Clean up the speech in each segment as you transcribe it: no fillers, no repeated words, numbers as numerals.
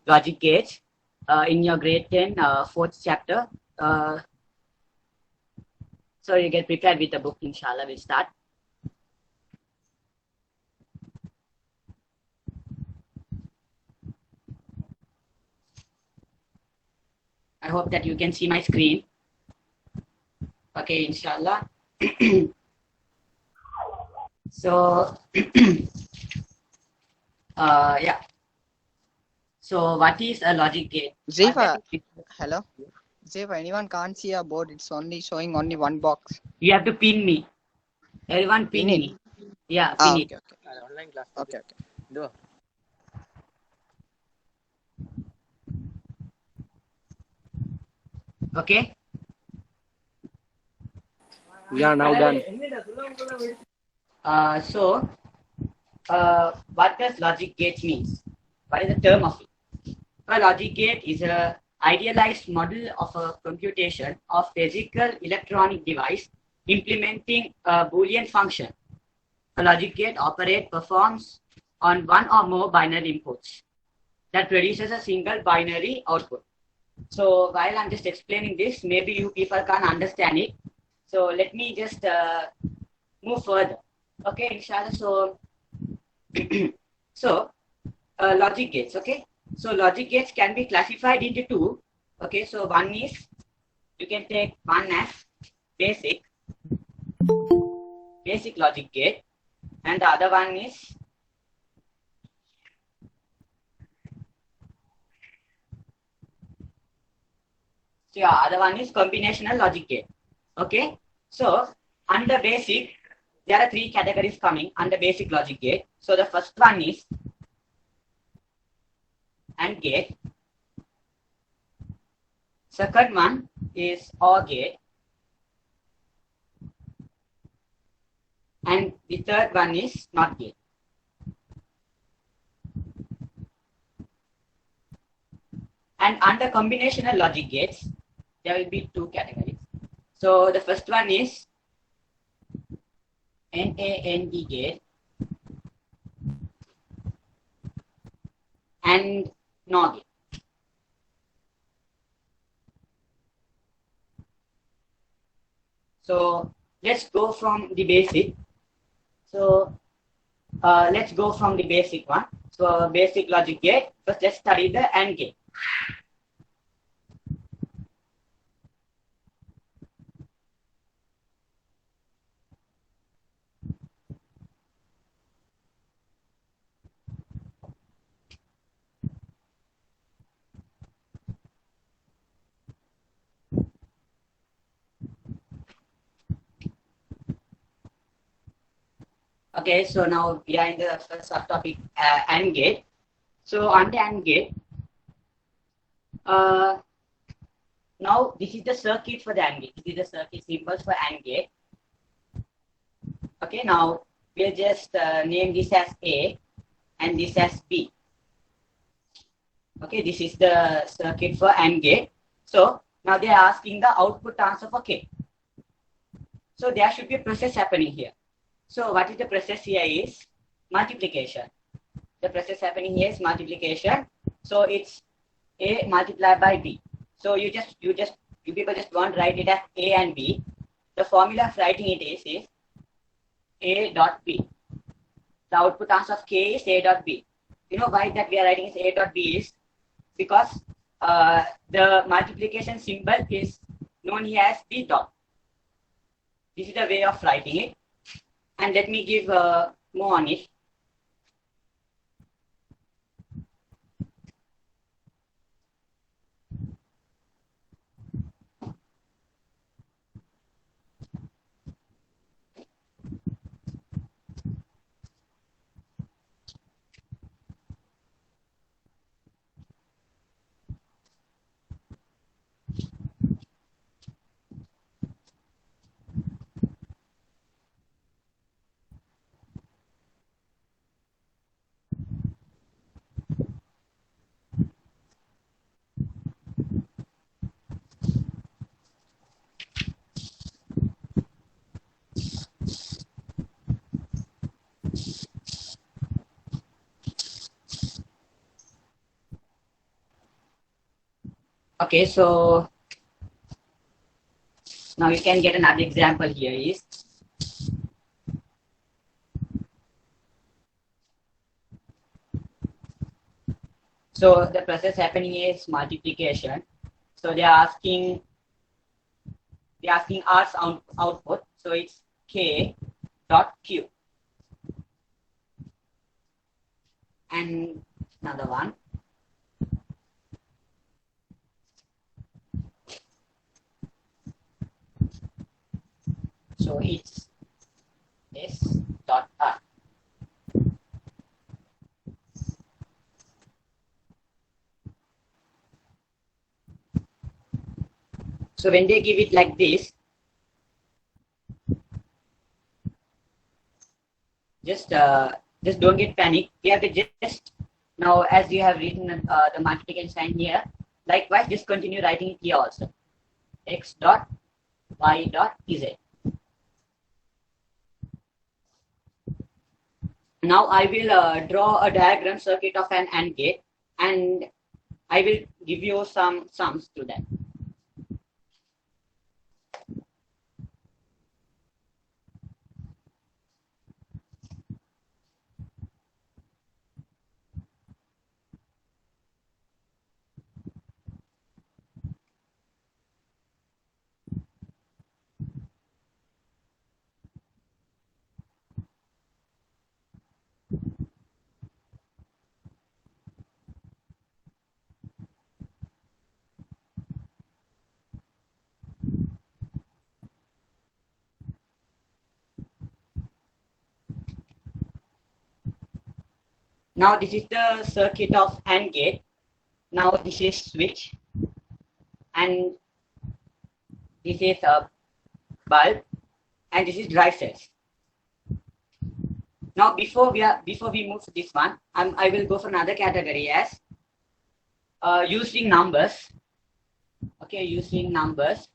logic gates in your grade 10 fourth chapter. So you get prepared with the book, inshallah. We'll start. I hope that you can see my screen. Okay, inshallah. So, yeah. So, what is a logic gate? Ziva, hello. Ziva, anyone can't see a board. It's only showing only one box. You have to pin me. Everyone pin Pin it. me. Yeah, pin it. Okay, okay. Online class. Okay, okay. Do. Okay. Yeah, now done. So, what does logic gate means? What is the term of it? A logic gate is a idealized model of a computation of physical electronic device implementing a Boolean function. A logic gate performs on one or more binary inputs that produces a single binary output. So while I'm just explaining this, maybe you people can't understand it. So let me just move further. Okay, inshallah. So, logic gates. Okay, so logic gates can be classified into two. Okay, so one is, you can take one as basic logic gate, and the other one is combinational logic gate. Okay, so under basic, there are three categories coming under basic logic gate. So the first one is AND gate. Second one is OR gate. And the third one is NOT gate. And under combinational logic gates, there will be two categories. So the first one is NAND gate and NOR gate. So let's go from the basic. So let's go from the basic one. So basic logic gate. First, let's study the AND gate. Okay, so now we are in the first subtopic, AND gate. So on the AND gate, now this is the circuit for the AND gate. This is the circuit symbols for AND gate. Okay, now we'll just name this as A and this as B. Okay, this is the circuit for AND gate. So now they are asking the output transfer for K. So there should be a process happening here. So what is the process here is multiplication. The process happening here is multiplication. So it's A multiplied by B. So you people just want to write it as A and B. The formula of writing it is A dot B. The output transfer of K is A dot B. You know why that we are writing is A dot B is because the multiplication symbol is known here as B dot. This is the way of writing it. And let me give more on it. Okay, so now you can get another example here is so the process happening is multiplication. So they're asking R's output. So it's K dot Q. And another one. So it's S dot R. So when they give it like this, just don't get panic. You have to just now, as you have written the multiplication sign here, likewise just continue writing it here also. X dot Y dot Z. Now I will draw a diagram circuit of an AND gate, and I will give you some sums to that. Now this is the circuit of AND gate. Now this is switch, and this is a bulb, and this is drive cells. Now before we move to this one, I will go for another category as using numbers. Okay, using numbers.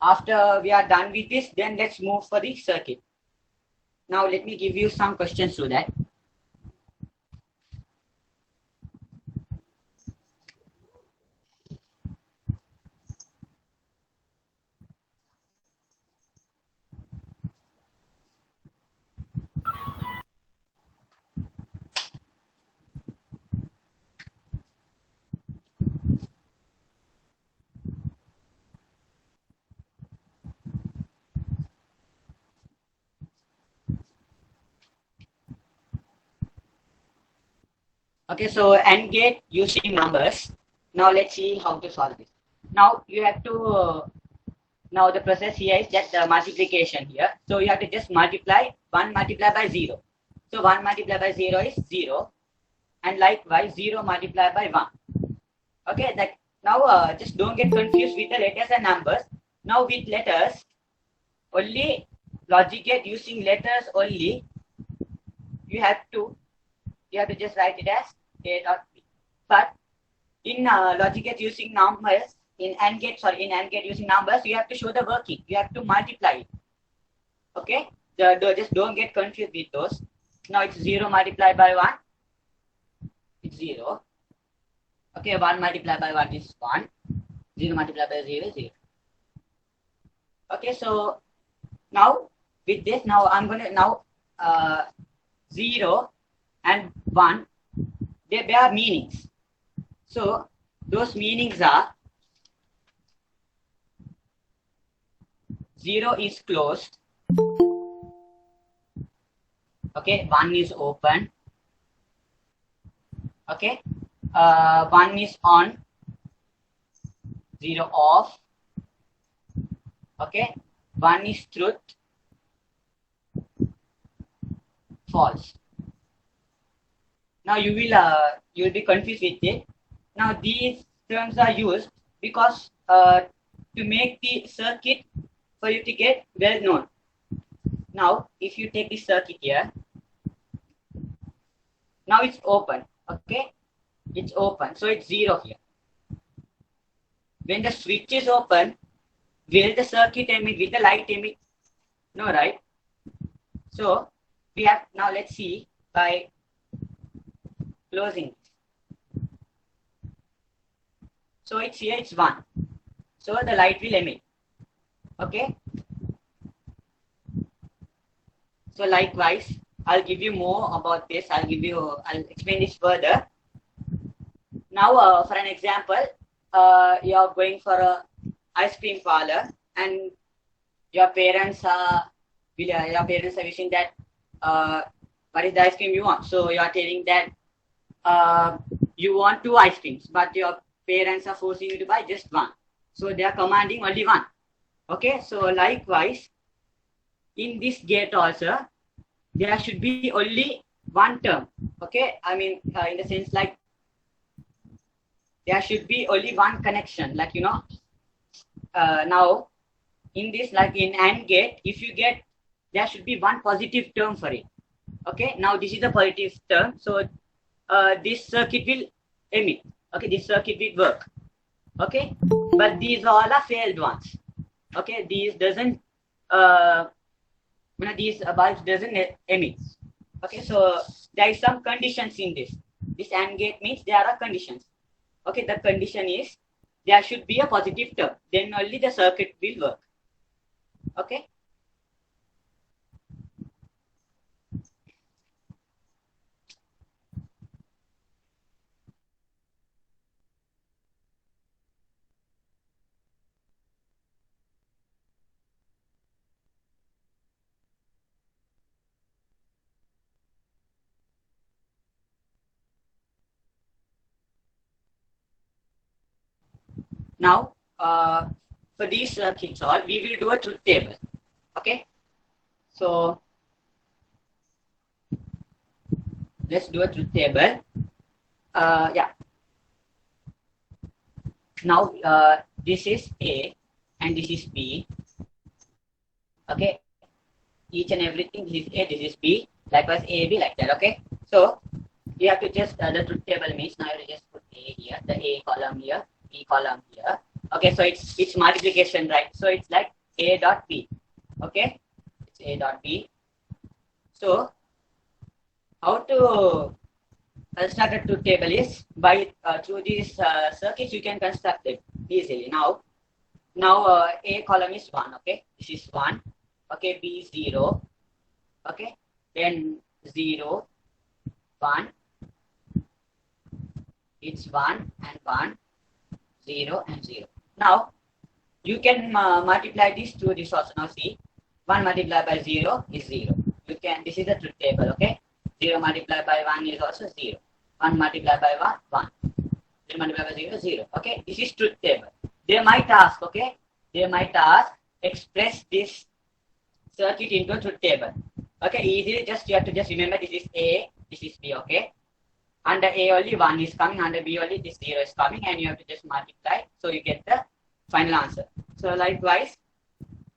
After we are done with this, then let's move for the circuit. Now let me give you some questions to that. Okay, so AND gate using numbers. Now let's see how to solve this. Now you have to, now the process here is just the multiplication here. So you have to just multiply 1 multiplied by 0. So 1 multiplied by 0 is 0. And likewise 0 multiplied by 1. Okay, that now just don't get confused with the letters and numbers. Now with letters, only logic gate using letters only, you have to just write it as A dot B. But in logic gate using numbers, in AND gate using numbers, you have to show the working. You have to multiply it. Okay? Just don't get confused with those. Now it's 0 multiplied by 1. It's 0. Okay, 1 multiplied by 1 is 1. 0 multiplied by 0 is 0. Okay, so now with this, now I'm going to 0 and 1, they bear meanings. So those meanings are 0 is closed. Okay, 1 is open. Okay, 1 is on, 0 off. Okay, 1 is truth, false. Now you will be confused with it. Now these terms are used because to make the circuit for you to get well known. Now if you take the circuit here, now it's open. Okay, it's open, so it's 0 here. When the switch is open, will the circuit emit? Will the light emit? No, right? So we have, now let's see by closing. So it's here, it's 1. So the light will emit. Okay. So likewise, I'll give you more about this. I'll explain this further. Now, for an example, you're going for a ice cream parlor, and your parents are wishing that what is the ice cream you want. So you are telling that you want 2 ice creams, but your parents are forcing you to buy just 1. So they are commanding only 1. Okay. So likewise, in this gate also, there should be only 1 term. Okay. I mean, in the sense like there should be only 1 connection. Like, now in this, like in AND gate, if you get, there should be 1 positive term for it. Okay. Now this is the positive term. So this circuit will emit. Okay. This circuit will work. Okay. But these all are failed ones. Okay. These doesn't, these bulbs doesn't emit. Okay. So there is some conditions in this. This AND gate means there are conditions. Okay. The condition is there should be a positive term. Then only the circuit will work. Okay. Now, for these circuits all, we will do a truth table. Okay. So let's do a truth table. Yeah. Now, this is A and this is B. Okay. Each and everything, this is A, this is B. Likewise, A, B, like that. Okay. So you have to just, the truth table means now you just put A here, the A column here, B column here. Okay. So it's multiplication, right? So it's like A dot B. Okay. It's A dot B. So how to construct a truth table is by through these circuits you can construct it easily. Now A column is 1. Okay, this is 1. Okay, B is 0. Okay, then 0, 1. It's 1 and 1, 0 and 0. Now you can multiply these two. This also. Now see, 1 multiplied by 0 is 0. You can. This is the truth table. Okay. 0 multiplied by 1 is also 0. 1 multiplied by 1, 1. 0 multiplied by 0, 0. Okay, this is truth table. They might ask, okay? They might ask, express this circuit into a truth table. Okay, easily just you have to just remember this is A, this is B, okay? Under A only 1 is coming, under B only this 0 is coming, and you have to just multiply, so you get the final answer. So likewise,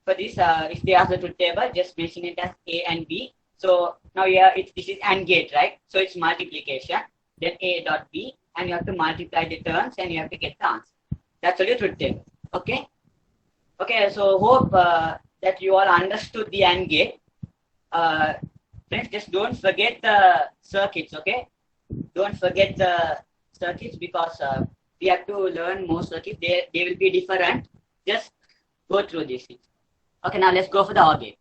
for this, if they ask the truth table, just mention it as A and B. So now here this is AND gate, right? So it's multiplication, then A dot B, and you have to multiply the terms and you have to get the answer. That's all your truth table. Okay. Okay. So hope that you all understood the AND gate. Friends, just don't forget the circuits. Okay. Don't forget the circuits because we have to learn more circuits. They will be different. Just go through this. Okay. Now let's go for the OR gate.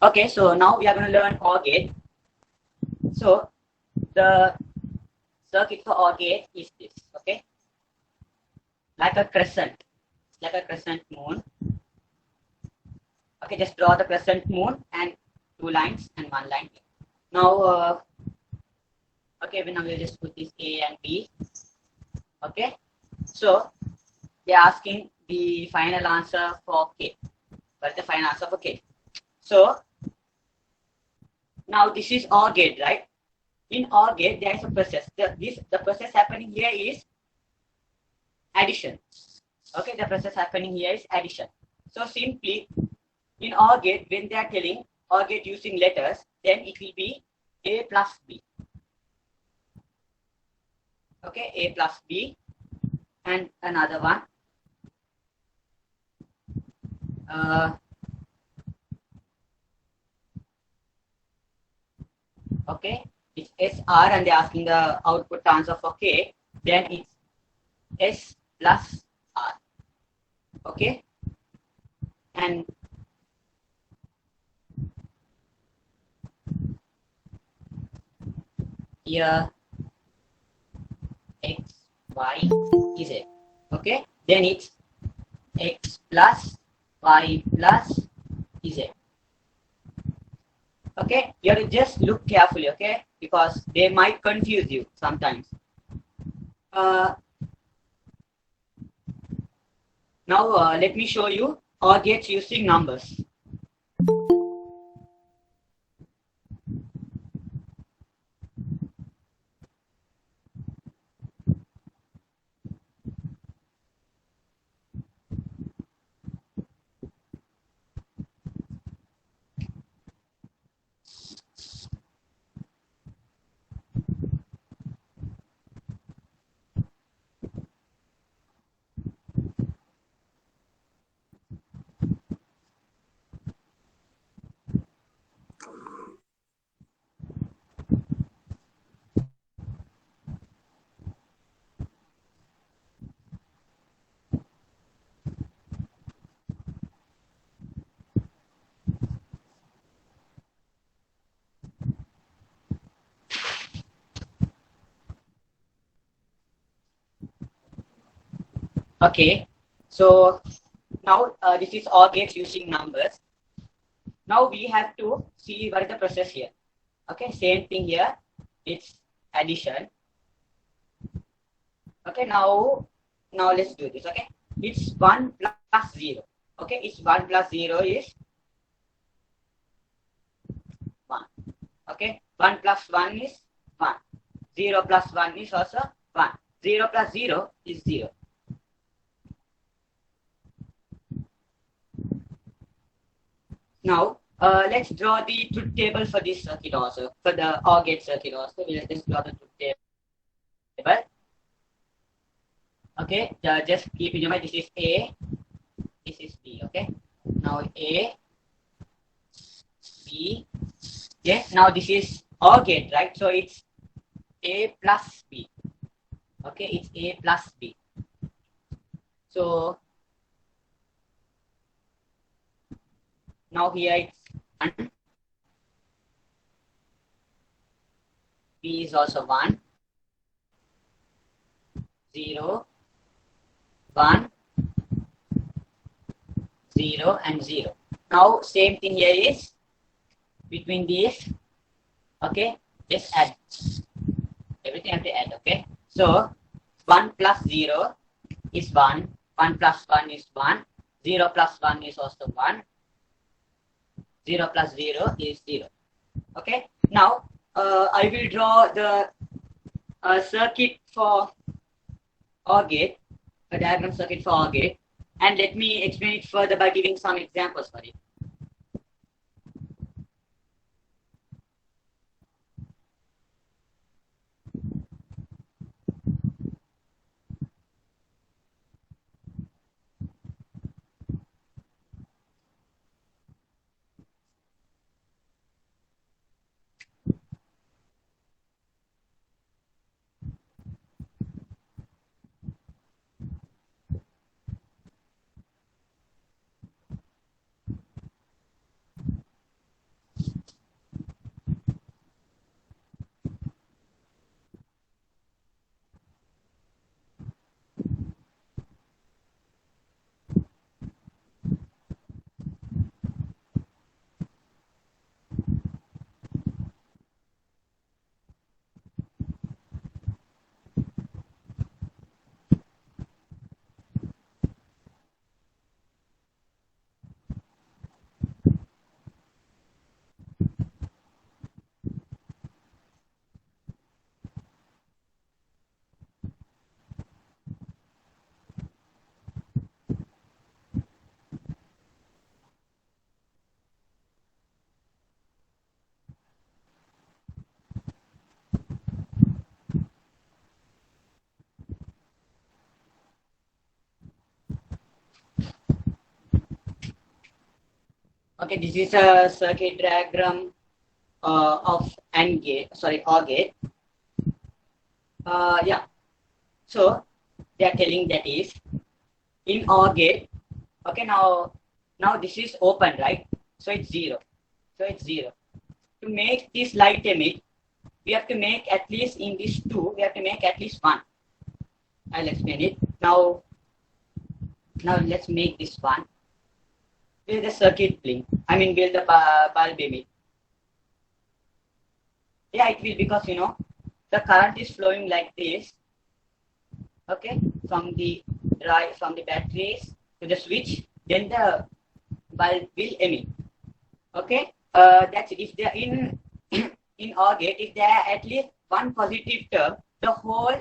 Okay, so now we are going to learn OR gate. So the circuit for OR gate is this, okay? Like a crescent moon. Okay, just draw the crescent moon and 2 lines and 1 line. Now, okay, now we'll just put this A and B. Okay, so they're asking the final answer for K. What is the final answer for K? So now this is OR gate, right? In OR gate, there is a process. The process happening here is addition. Okay, the process happening here is addition. So simply in OR gate, when they are telling OR gate using letters, then it will be A plus B. Okay, A plus B, and another one. Okay, it's SR and they're asking the output answer for K, then it's S plus R. Okay, and here X, Y, Z. Okay, then it's X plus Y plus Z. Okay, you have to just look carefully, okay, because they might confuse you sometimes. Now let me show you OR gates using numbers. Okay, so now this is OR gates using numbers. Now we have to see what is the process here. Okay, same thing here. It's addition. Okay, now let's do this. Okay, it's 1 plus 0. Okay, it's 1 plus 0 is 1. Okay, 1 plus 1 is 1. 0 plus 1 is also 1. 0 plus 0 is 0. Now, let's draw the truth table for this circuit also, for the OR gate circuit also. We'll just draw the truth table. Okay, just keep in your mind, this is A, this is B, okay? Now A, B, yes, now this is OR gate, right? So it's A plus B, okay? It's A plus B. So, now here it's 1, B is also 1, 0, 1, 0 and 0. Now same thing here is between these, okay, just add, everything have to add, okay. So 1 plus 0 is 1, 1 plus 1 is 1, 0 plus 1 is also 1, 0 plus 0 is 0. Okay, now I will draw the circuit for OR gate, a diagram circuit for OR gate, and let me explain it further by giving some examples for it. Okay, this is a circuit diagram of AND gate, sorry, OR gate. Yeah, so they are telling that is in OR gate. Okay, now this is open, right? So it's 0. So it's 0. To make this light emit, we have to make at least in this 2, we have to make at least 1. I'll explain it. Now let's make this 1. Will the circuit blink? I mean, will the bulb emit? Yeah, it will, because the current is flowing like this. Okay, from the batteries to the switch, then the bulb will emit. Okay, that's it. If they are in in OR gate, if there are at least one positive term, the whole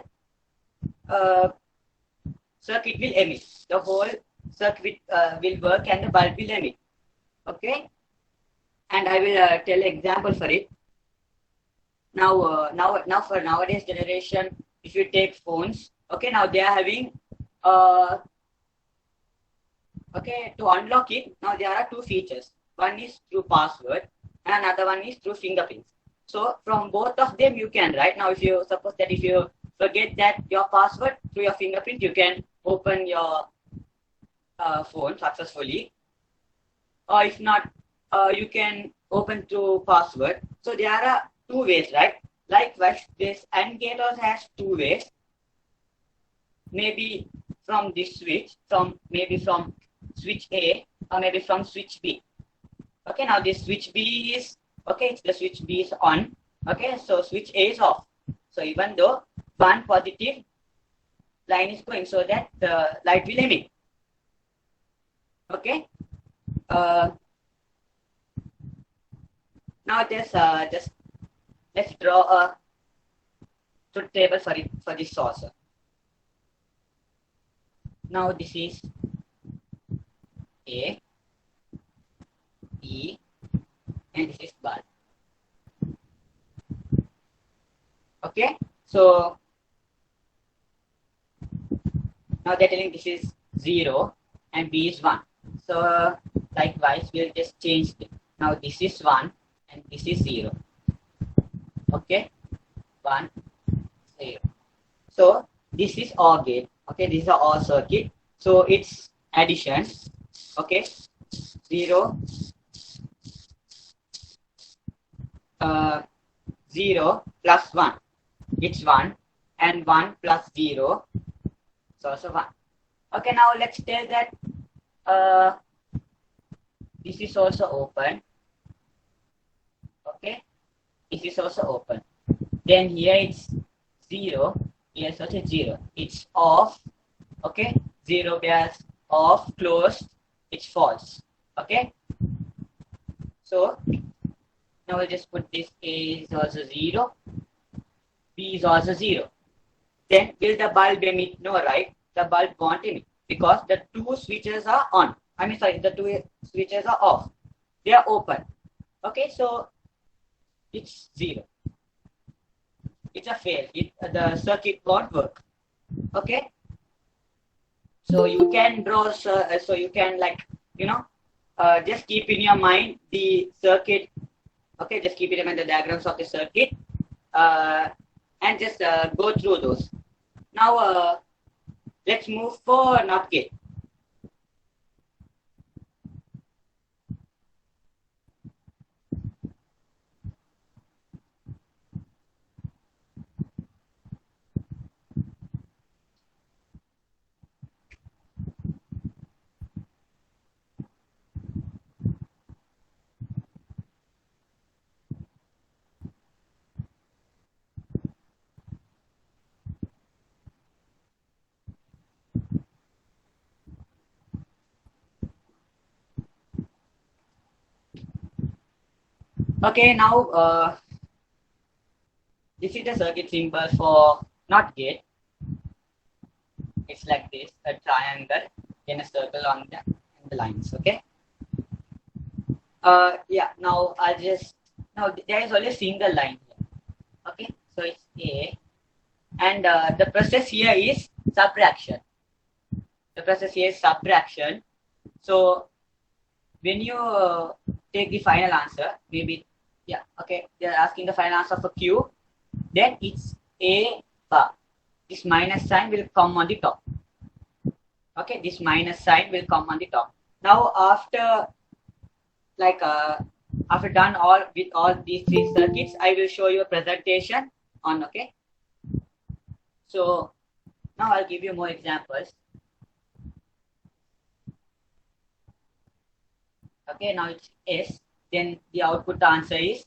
circuit will emit. The whole circuit will work and the bulb will emit. Okay, and I will tell an example for it. Now for nowadays generation, if you take phones, okay, now they are having okay, to unlock it, now there are 2 features. One is through password and another one is through fingerprints. So from both of them you can, right? Now if you suppose that if you forget that your password through your fingerprint, you can open your phone successfully. Or if not, you can open through password. So there are 2 ways, right? Likewise, this AND gate also has 2 ways. Maybe from this switch, maybe from switch A or maybe from switch B. Okay, now this switch B is, okay, the switch B is on. Okay, so switch A is off. So even though one positive line is going, so that the light will emit. Okay. Now just let's draw a truth table for this source. Now this is A, E, and this is bulb. Okay, so now they're telling this is 0 and B is 1. So likewise, we'll just change it. Now this is 1 and this is 0. Okay, 1, 0. So this is OR gate. Okay, this is a OR circuit. So it's addition. Okay, 0, 0 plus 1. It's 1, and 1 plus 0 is also 1. Okay, now let's tell that this is also open. Okay, this is also open. Then here it's 0. Here it's also 0. It's off. Okay, 0 bears off, closed, it's false. Okay, so now we'll just put this A is also 0, B is also 0. Then will the bulb emit? No, right? The bulb won't emit because the 2 switches are on. I mean, sorry, the 2 switches are off. They are open. Okay, so it's 0. It's a fail. The circuit won't work. Okay. So you can draw. So you can just keep in your mind the circuit. Okay, just keep in mind the diagrams of the circuit, and just go through those. Now let's move for NOT gate. Okay, now this is the circuit symbol for NOT gate. It's like this, a triangle, then a circle on the lines. Okay. Yeah. Now there is only a single line here. Okay. So it's A, and the process here is subtraction. The process here is subtraction. So when you take the final answer, maybe, yeah, okay, they're asking the final answer for Q, then it's A bar. This minus sign will come on the top. Okay, this minus sign will come on the top. Now after after done all with all these three circuits, I will show you a presentation on, okay. So now I'll give you more examples. Okay, now it's S, then the output answer is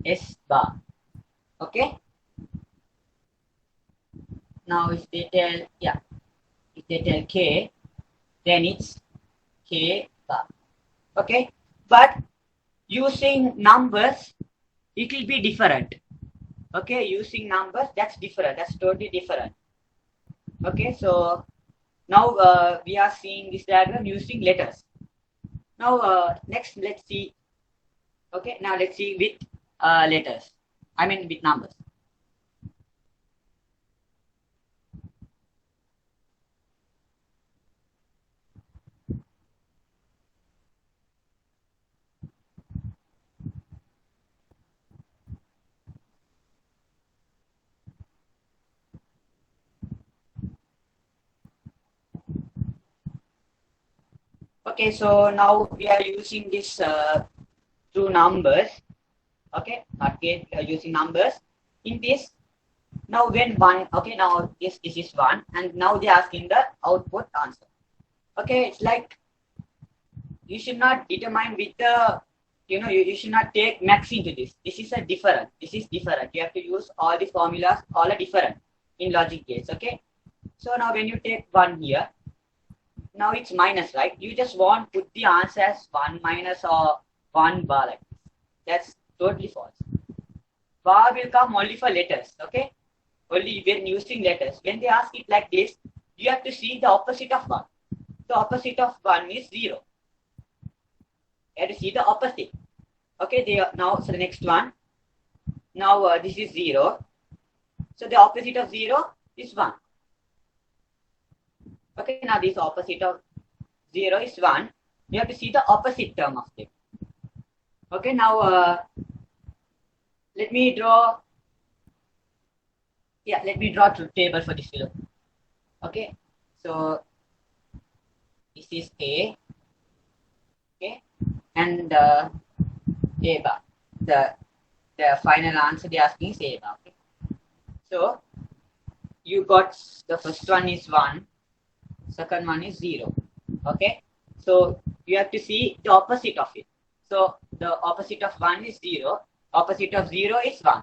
S bar. Okay. Now if they tell, yeah, if they tell K, then it's K bar. Okay, but using numbers, it will be different. Okay, using numbers, that's different. That's totally different. Okay, so now we are seeing this diagram using letters. Now next, let's see. Okay, now let's see with letters. I mean with numbers. Okay, so now we are using this two numbers. Okay, not gate, we are using numbers. In this, now when one, okay, now this is one, and now they are asking the output answer. Okay, it's like you should not determine with the, you should not take max into this. This is a different. This is different. You have to use all the formulas, all are different in logic gates. Okay, so now when you take one here, now it's minus, right? You just want put the answer as 1 minus or 1 bar like this. That's totally false. Bar will come only for letters, okay? Only when using letters. When they ask it like this, you have to see the opposite of 1. The opposite of 1 is 0. You have to see the opposite. Okay, they are now, so the next one. Now this is 0. So the opposite of 0 is 1. Okay, now this opposite of 0 is 1. You have to see the opposite term of it. Okay, now let me draw. Yeah, let me draw truth table for this below. Okay, so this is A. Okay, and A bar. The final answer they are asking is A bar. Okay, so you got the first one is 1. Second one is 0. Okay, so you have to see the opposite of it. So the opposite of 1 is 0. Opposite of 0 is 1.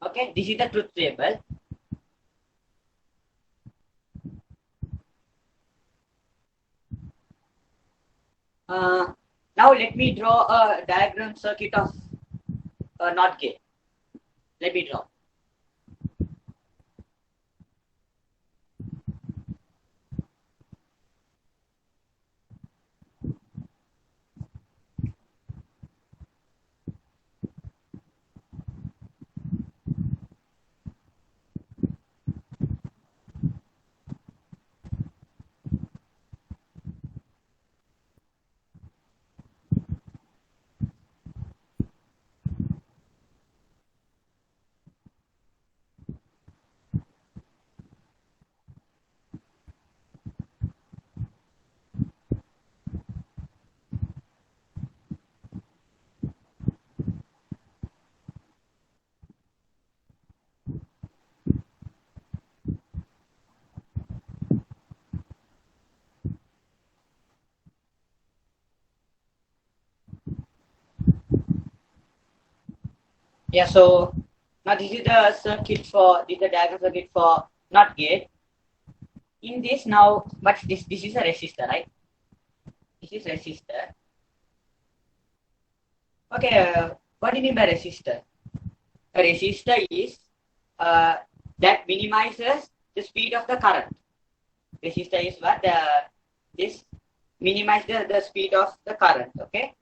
Okay, this is the truth table. Now let me draw a diagram circuit of a NOT gate. Let me draw. Yeah, so now this is the circuit for this is the diagram circuit for NOT gate. In this now, what's this? This is a resistor, right? This is resistor. Okay, what do you mean by resistor? A resistor is that minimizes the speed of the current. Resistor is what this minimizes the speed of the current. Okay,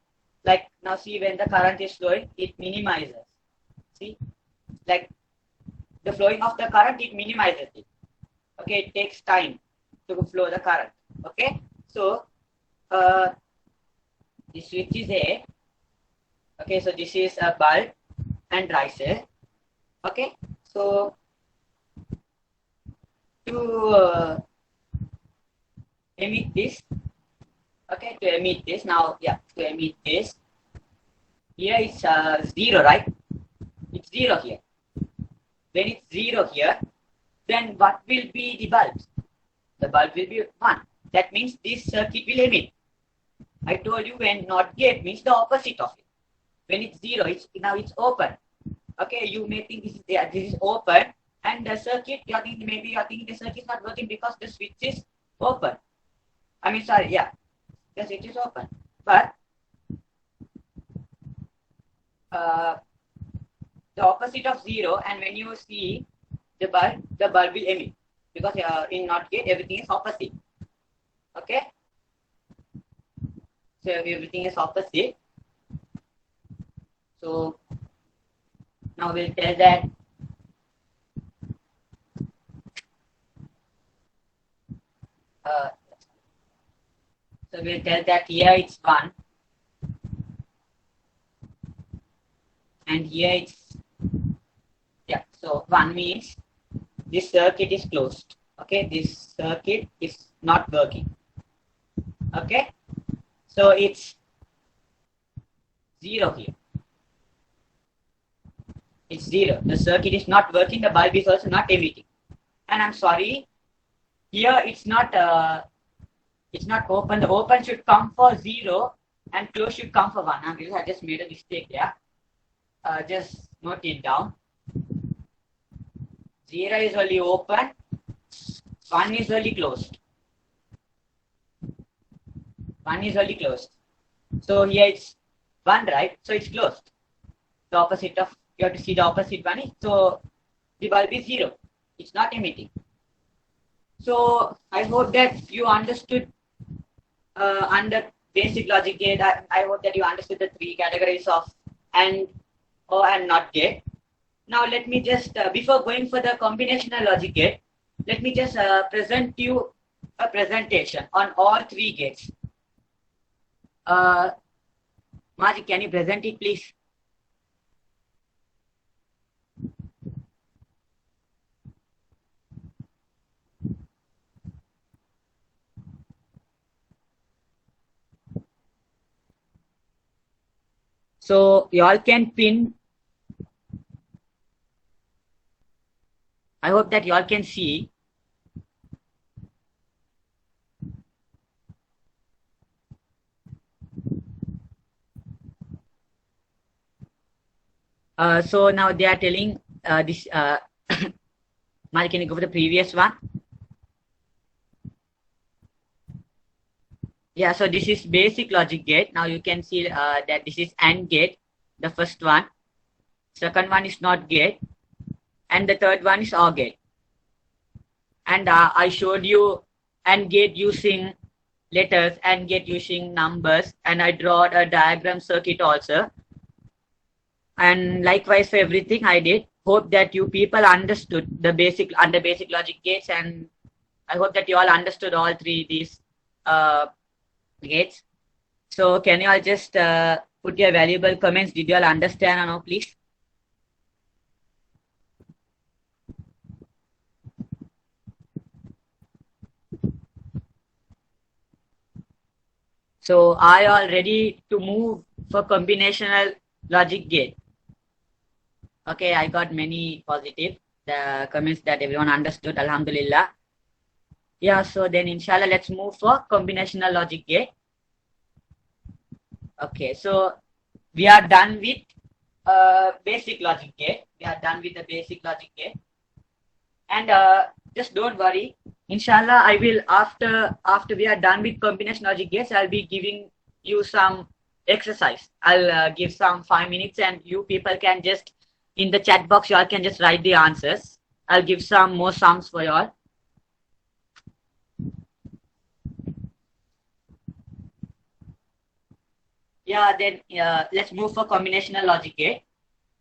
like now see when the current is flowing, it minimizes. See, like the flowing of the current, it minimizes it. Okay, it takes time to flow the current. Okay, so this switch is A, Okay, so this is a bulb and riser. Okay, so to emit this, okay, to emit this now, yeah, to emit this, here it's 0, right? It's 0 here. When it's 0 here, then what will be the bulbs? The bulb will be 1. That means this circuit will emit. I told you when not gate means the opposite of it. When it's 0, now it's open. Okay, you may think this is there, this is open, and the circuit, maybe you're thinking the circuit is not working because the switch is open. I mean, sorry, yeah, the switch is open. But the opposite of 0, and when you see the bulb will emit, because in NOT gate everything is opposite. Okay, so everything is opposite. So now we'll tell that here it's 1, and here it's, yeah, so 1 means this circuit is closed. Okay, this circuit is not working. Okay, so it's 0 here. It's 0. The circuit is not working. The bulb is also not emitting. And I'm sorry, here it's not open. The open should come for 0 and close should come for 1. I just made a mistake there. Just note it down. 0 is only open. 1 is only closed. 1 is only closed. So here it's 1, right? So it's closed. The opposite of, you have to see the opposite one is, so the bulb is 0. It's not emitting. So I hope that you understood under basic logic gate. I hope that you understood the 3 categories of AND, OR and NOT gate. Now let me just, before going for the combinational logic gate, let me just present you a presentation on all 3 gates. Majid, can you present it, please? So you all can pin. I hope that you all can see. So now they are telling this. Mali, can you go for the previous one? Yeah, so this is basic logic gate. Now you can see that this is AND gate, the first one. Second one is NOT gate. And the third one is OR gate. And I showed you AND gate using letters, AND gate using numbers. And I draw a diagram circuit also. And likewise for everything I did. Hope that you people understood the basic logic gates. And I hope that you all understood all 3 these gates. So can you all just put your valuable comments? Did you all understand or no, please? So are you all ready to move for combinational logic gate? Okay, I got many positive comments that everyone understood. Alhamdulillah. Yeah, so then inshallah, let's move for combinational logic gate. Okay, so we are done with basic logic gate. We are done with the basic logic gate. And just don't worry. Inshallah, I will, after we are done with combinational logic gates, I'll be giving you some exercise. I'll give some 5 minutes and you people can just, in the chat box, you all can just write the answers. I'll give some more sums for you all. Yeah, then let's move for combinational logic gate.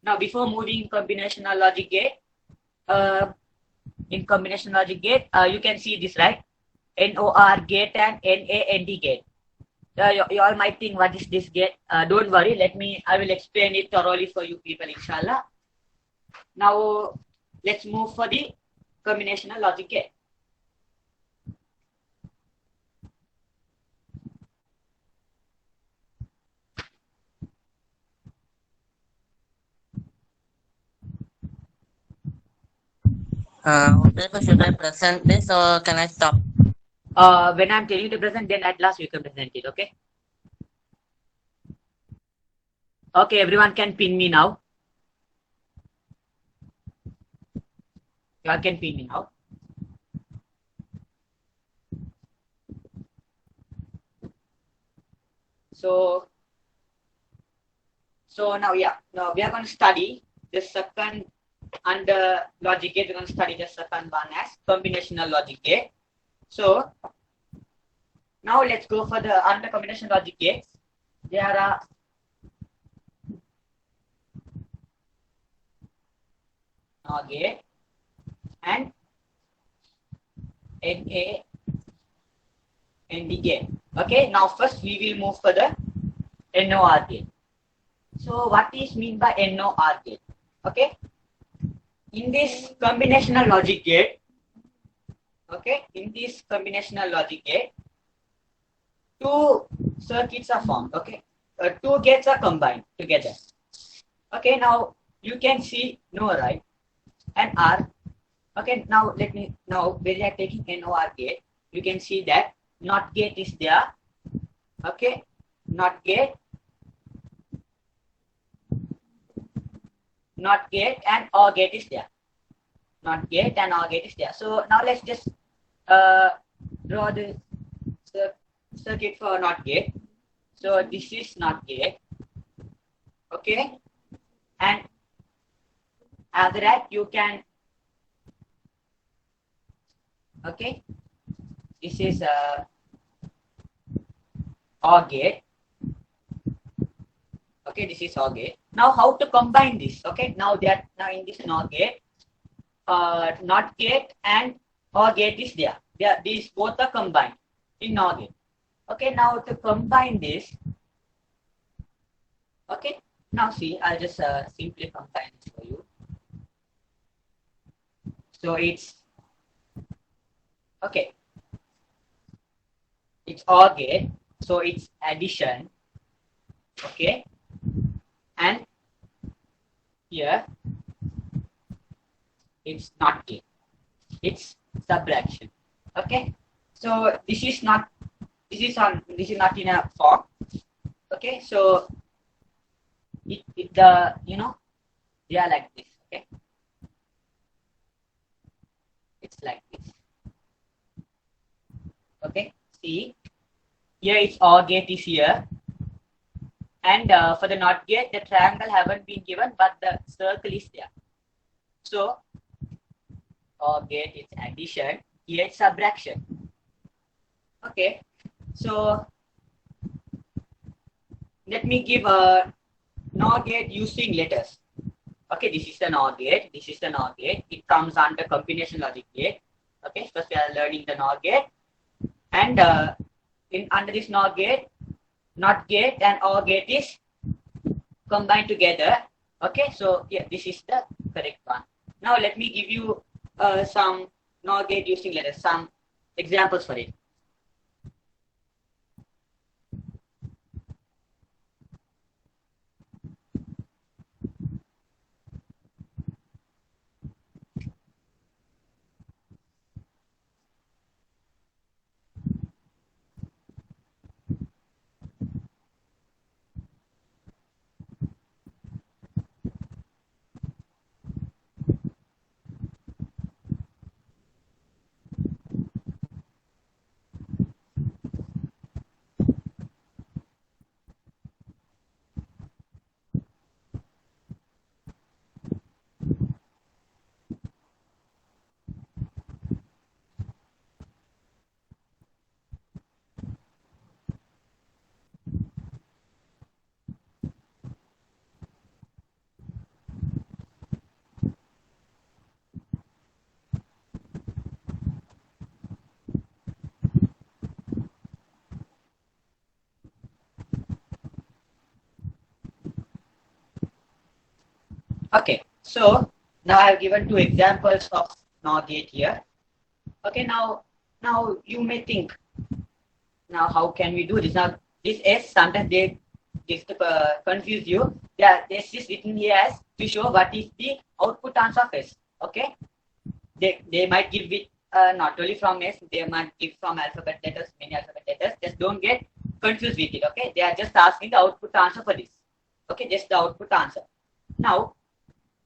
Now, before moving combinational logic gate, in combinational logic gate, you can see this, right? NOR gate and NAND gate. You all might think, what is this gate? Don't worry, I will explain it thoroughly for you people, inshallah. Now, let's move for the combinational logic gate. Should I present this or can I stop? When I'm telling you to present, then at last you can present it, okay? Okay, everyone can pin me now. You all can pin me now. So now, now we are going to study the second under logic gate. We're going to study the second one as combinational logic gate. So now let's go for the under combinational logic gates. There are NOR gate and NA ND gate. Okay, now first we will move for the NOR gate. So what is mean by NOR gate? Okay, in this combinational logic gate, two circuits are formed. Okay, two gates are combined together. Okay, now you can see NOR, right, and R. Okay, now when we are taking NOR gate, you can see that NOT gate is there. Okay, NOT gate and OR gate is there. NOT gate and OR gate is there. So now let's just draw the circuit for NOT gate. So this is NOT gate. Okay, and after that you can, okay, this is OR gate. Okay, this is OR gate. Now how to combine this? Okay, now in this NOR gate, NOT gate and OR gate is there. These both are combined in NOR gate. Okay, now to combine this, okay, now see, I'll just simply combine this for you. So it's, okay, it's OR gate, so it's addition, okay, and here it's NOT gate, it's subtraction. Okay, so this is not in a form. Okay, so they are like this. Okay, it's like this. Okay, see, here it's OR gate is here, and for the NOT gate the triangle haven't been given, but the circle is there. So OR gate is addition, here it's subtraction. Okay, so let me give a NOR gate using letters. Okay, this is the NOR gate, this is the NOR gate. It comes under combination logic gate. Okay, first we are learning the NOR gate, and under this NOR gate, NOT gate and OR gate is combined together. Okay, so yeah, this is the correct one. Now let me give you some NOR gate using letters, some examples for it. Okay, so now I have given two examples of NOR gate here. Okay, now you may think, now how can we do this? Now this S sometimes they confuse you. Yeah, this is written here as to show what is the output answer of S. Okay, they might give it not only from S, they might give from alphabet letters, many alphabet letters. Just don't get confused with it. Okay, they are just asking the output answer for this. Okay, just the output answer. Now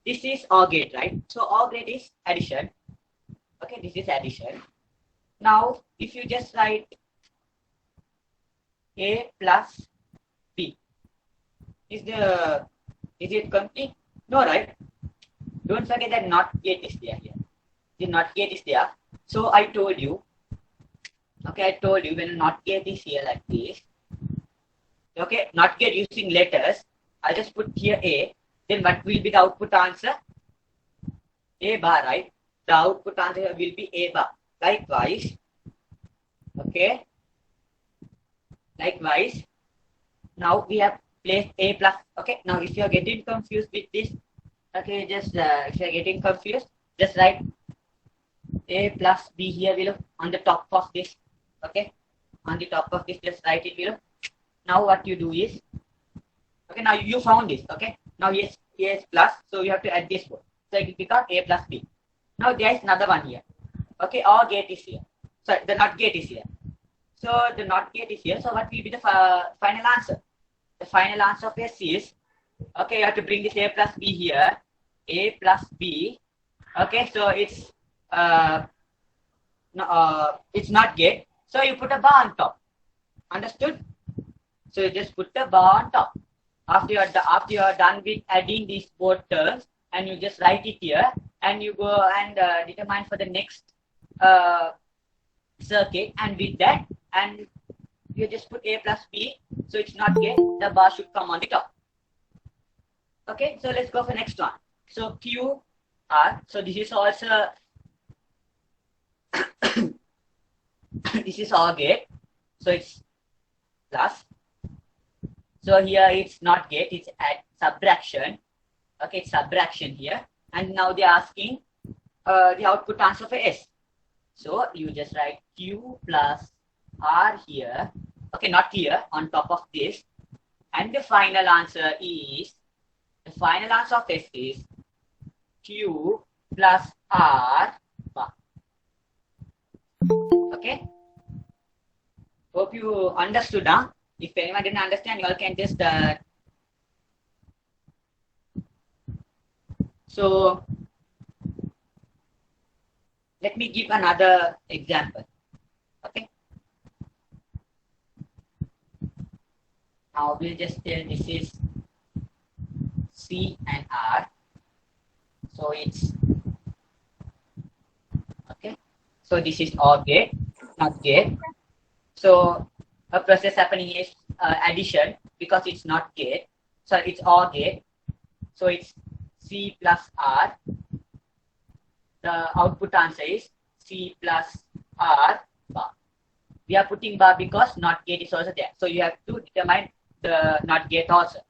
this is OR gate, right? So OR gate is addition. Okay, this is addition. Now if you just write A plus B, is it complete? No, right? Don't forget that NOT gate is there here. The NOT gate is there. So I told you, okay, I told you when NOT gate is here like this, okay, NOT gate using letters, I'll just put here A, then what will be the output answer? A bar, right? The output answer will be A bar. Likewise, okay, likewise, now we have placed A plus, okay, now if you are getting confused with this, okay, just if you are getting confused, just write A plus B here below on the top of this, okay, on the top of this, just write it below. Now what you do is, okay, now you found this, okay, now yes plus, so you have to add this one, so it will become A plus B. Now there is another one here, okay, OR gate is here, so the NOT gate is here, so the NOT gate is here, so what will be the final answer? The final answer of S is, okay, you have to bring this A plus B here, A plus B, okay, so it's NOT gate, so you put a bar on top, understood? So you just put the bar on top. After you are done with adding these both terms, and you just write it here, and you go and determine for the next circuit, and with that, and you just put A plus B, so it's NOT gate, the bar should come on the top. Okay, so let's go for next one. So Q R, so this is also this is OR gate, so it's plus. So here it's NOT gate, it's at subtraction. Okay, it's subtraction here. And now they're asking the output answer for S. So you just write Q plus R here. Okay, not here, on top of this. And the final answer of S is Q plus R bar. Okay. Hope you understood, huh? If anyone didn't understand, you all can just so let me give another example. Okay. Now we'll just tell this is C and R. So it's okay. So this is OR gate, NOT gate. So a process happening is addition because it's NOT gate. So it's OR gate. So it's C plus R. The output answer is C plus R bar. We are putting bar because NOT gate is also there. So you have to determine the NOT gate also.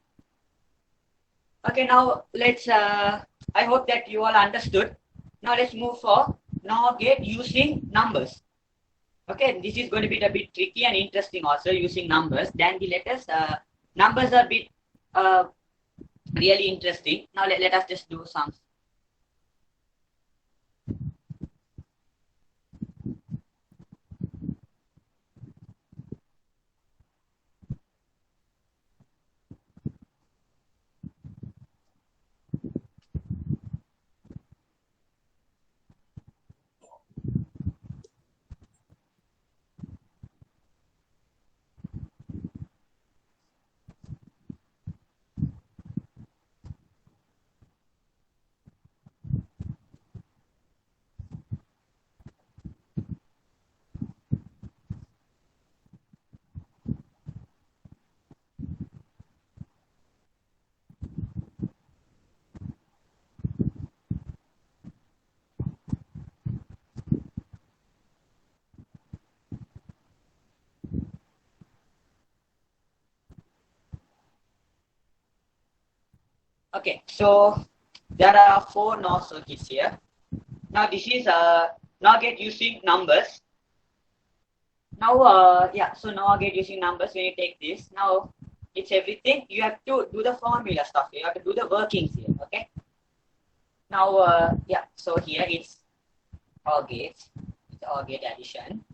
Okay, now let's, I hope that you all understood. Now let's move for NOR gate using numbers. Okay, this is going to be a bit tricky and interesting also using numbers. Than the letters, numbers are a bit really interesting. Now let us just do some. Okay, so there are 4 NOR circuits here. Now this is NOR gate using numbers. Now, so NOR gate using numbers. When you take this, now it's everything. You have to do the formula stuff. You have to do the workings here. Okay. Now, so here it's OR gates. It's OR gate addition.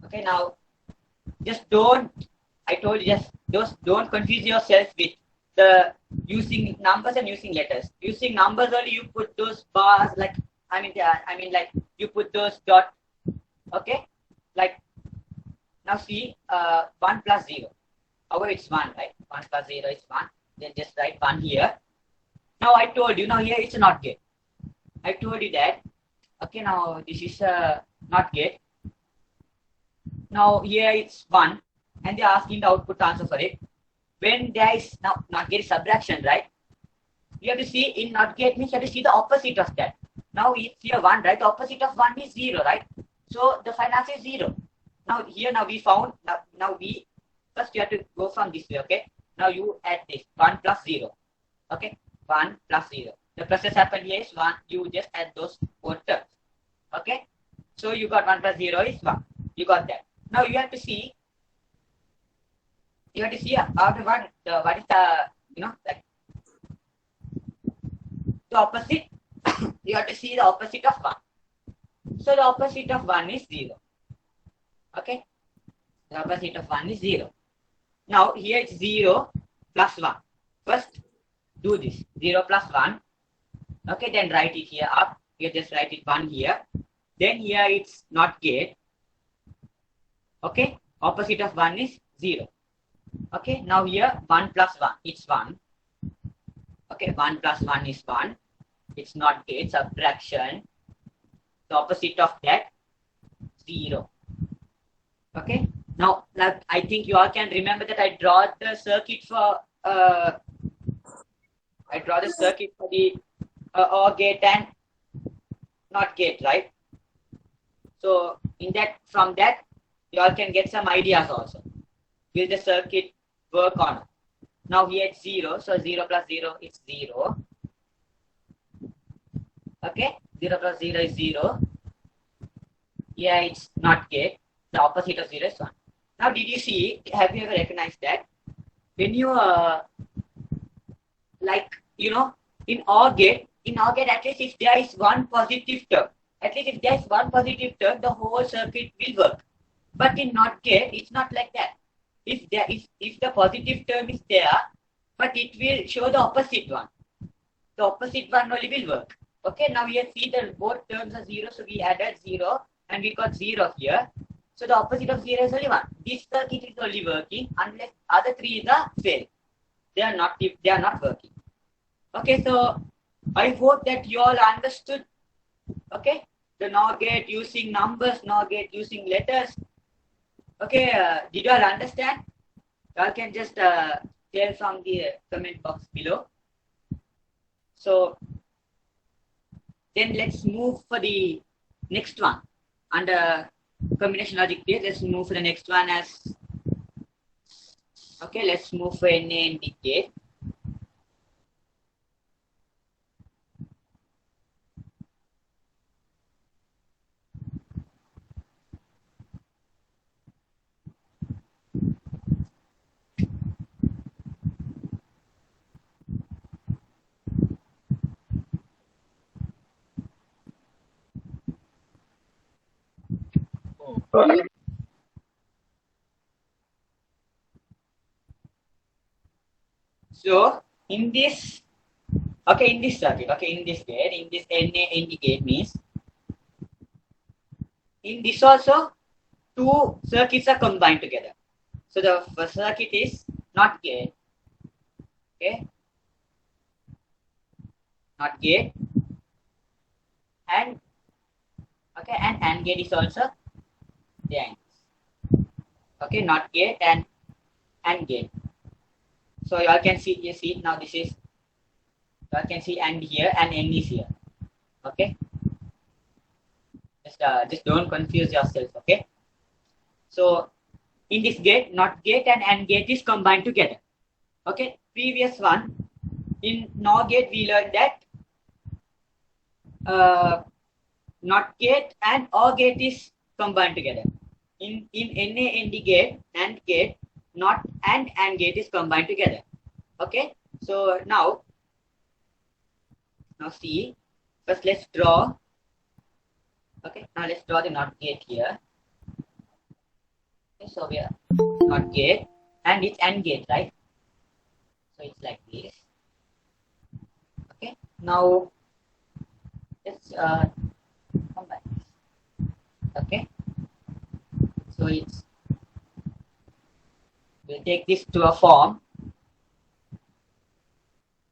Okay. Now, just don't. I told you just don't confuse yourself with the using numbers and using letters. Using numbers only, you put those bars like like you put those dot. Okay. Like now see 1 plus 0. However, it's 1, right? 1 plus 0 is 1. Then just write 1 here. Now I told you, now here it's a NOT gate. I told you that. Okay, now this is a NOT gate. Now here it's 1. And they're asking the output answer for it. When there is now NOT gate is subtraction, right? You have to see in NOT gate means you have to see the opposite of that. Now it's here 1, right? The opposite of 1 is 0, right? So the final answer is 0. Now here we found first you have to go from this way, okay? Now you add this 1 plus 0. Okay? 1 plus 0. The process happened here is 1. You just add those 4 terms. Okay? So you got 1 plus 0 is 1. You got that. Now you have to see after 1 what is the like the opposite. You have to see the opposite of 1. So the opposite of 1 is 0. Okay? The opposite of 1 is 0. Now here it's 0 plus 1. First do this 0 plus 1. Okay, then write it here up. You just write it 1 here. Then here it's NOT gate. Okay, opposite of 1 is 0. Okay, now here 1 plus 1, it's 1. Okay, 1 plus 1 is 1. It's NOT gate, subtraction. The opposite of that, 0. Okay, now I think you all can remember that I draw the circuit for the OR gate and NOT gate, right? So from that you all can get some ideas also. Will the circuit work on? Now here it's 0, so 0 plus 0 is 0. Okay, 0 plus 0 is 0. Here it's NOT gate. The opposite of 0 is 1. Now did you see, have you ever recognized that when you in OR gate at least if there is one positive term, the whole circuit will work. But in NOT gate, it's not like that. If the positive term is there, but it will show the opposite one. The opposite one only will work. Okay, now we see that both terms are 0, so we added 0 and we got 0 here. So the opposite of 0 is only 1. This circuit is only working unless other 3 are failed. They are not working. Okay, so I hope that you all understood. Okay, the NOR gate using numbers, NOR gate using letters. Okay, did you all understand? You all can just tell from the comment box below. So then let's move for the next one. Under combination logic gate, let's move for the next one as, okay, let's move for NA and gate. So in this circuit, in this NA ND gate means in this also 2 circuits are combined together. So the first circuit is NOT gate. Okay, NOT gate, and AND gate is also there. Okay, NOT gate and AND gate. So you all can see, now this is, you all can see AND here and N is here. Okay, just don't confuse yourself. Okay, so in this gate, NOT gate and AND gate is combined together. Okay, previous one in NOR gate we learned that not gate and OR gate is combined together. In NA ND gate, AND gate, not and gate is combined together. Okay, so now see, first let's draw. Okay, now let's draw the NOT gate here. Okay, so we are NOT gate and it's AND gate, right? So it's like this. Okay, now let's combine this. Okay, so it's, we'll take this to a form.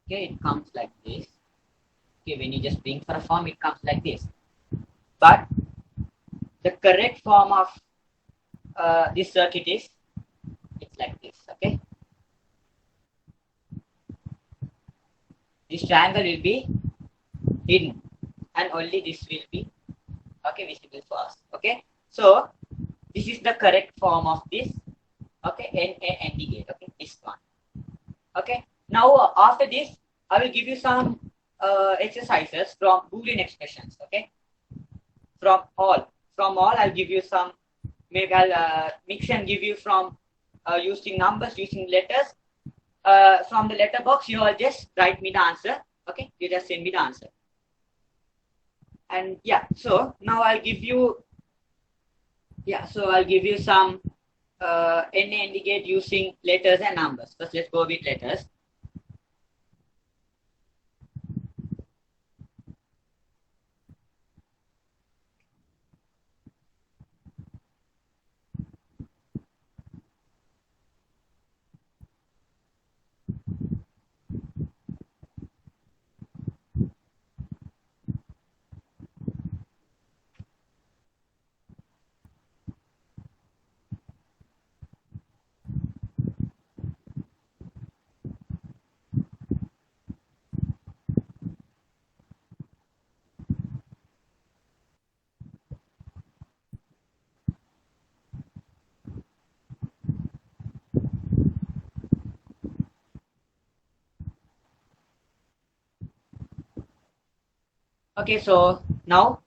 Okay, it comes like this. Okay, when you just bring for a form, it comes like this. But the correct form of this circuit is, it's like this. Okay, this triangle will be hidden and only this will be visible for us. Okay, so this is the correct form of this. Okay, NA ND gate. Okay, this one. Okay, now after this I will give you some exercises from Boolean expressions. Okay, from all I'll give you some. Maybe I'll mix and give you from using numbers, using letters. From the letter box, you all just write me the answer. Okay, you just send me the answer. And yeah, so now I'll give you. Yeah, so I'll give you some NA indicate using letters and numbers. First, let's go with letters. Okay, so now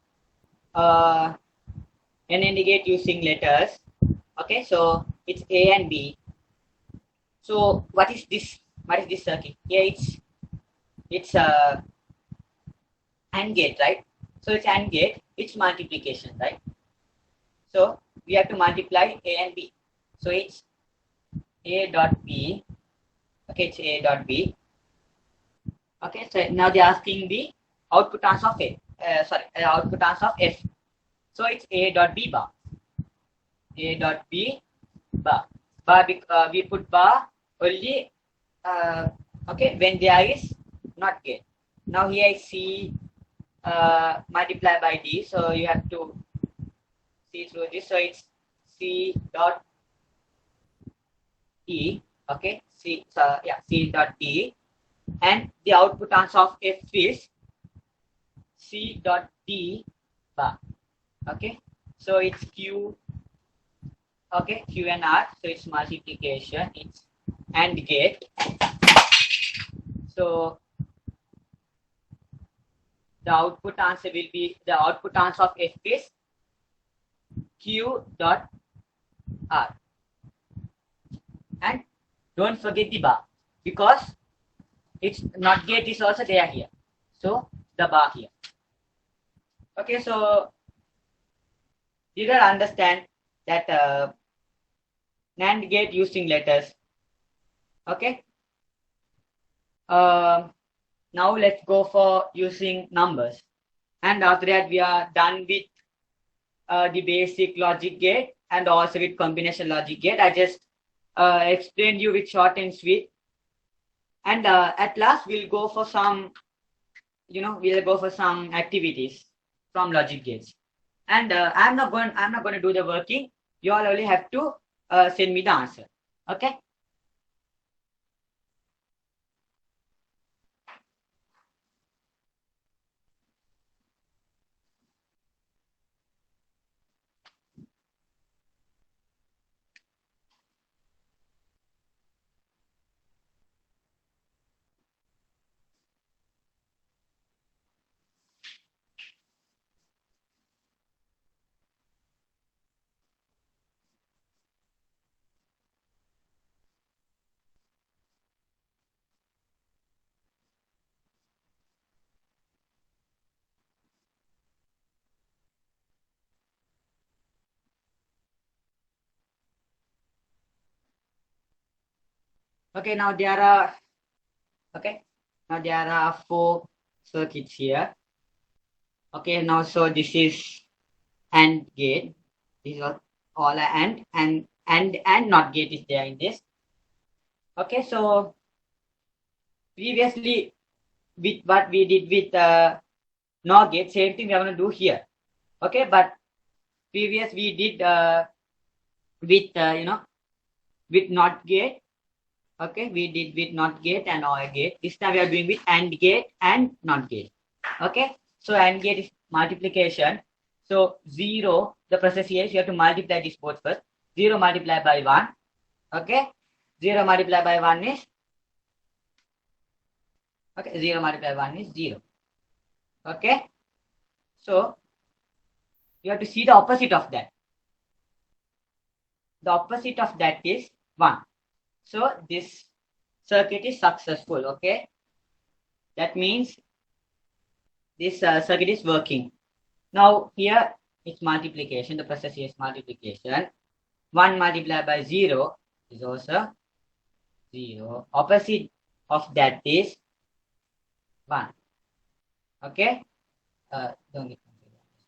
N indicate using letters. Okay, so it's A and B. So what is this? What is this circuit? Here it's AND gate, right? So it's AND gate. It's multiplication, right? So we have to multiply A and B. So it's A dot B. Okay, it's A dot B. Okay, so now they're asking the output answer of A. Output answer of F. So it's A dot B bar. A dot B bar. We put bar only okay when there is not gate. Now here I see multiply by D, so you have to see through this. So it's C dot E. Okay, C dot E, and the output answer of F is C dot D bar. Okay, so it's Q. Okay, Q and R. So it's multiplication. It's AND gate. So the output answer will be, the output answer of F is Q dot R. And don't forget the bar, because it's not gate is also there here. So the bar here. Okay, so did you understand that NAND gate using letters? Okay. Now let's go for using numbers. And after that, we are done with the basic logic gate and also with combination logic gate. I just explained you with short and sweet. And at last, we'll go for some, we'll go for some activities from logic gates. And I'm not going to do the working. You all only have to send me the answer. Okay. Okay, now there are, okay, now there are 4 circuits here. Okay, now so this is AND gate. This is all and NOT gate is there in this. Okay, so previously with what we did with NOR gate, same thing we are going to do here. Okay, but previous we did with with NOT gate. Okay, we did with NOT gate and OR gate. This time we are doing with AND gate and NOT gate. Okay, so AND gate is multiplication. So 0, the process here is you have to multiply this both first. 0 multiplied by 1. Okay, 0 multiplied by 1 is, okay, 0 multiplied by 1 is 0. Okay, so you have to see the opposite of that. The opposite of that is 1. So this circuit is successful. Okay, that means this circuit is working. Now here it's multiplication. The process here is multiplication. 1 multiplied by 0 is also 0. Opposite of that is 1. Okay, don't get confused.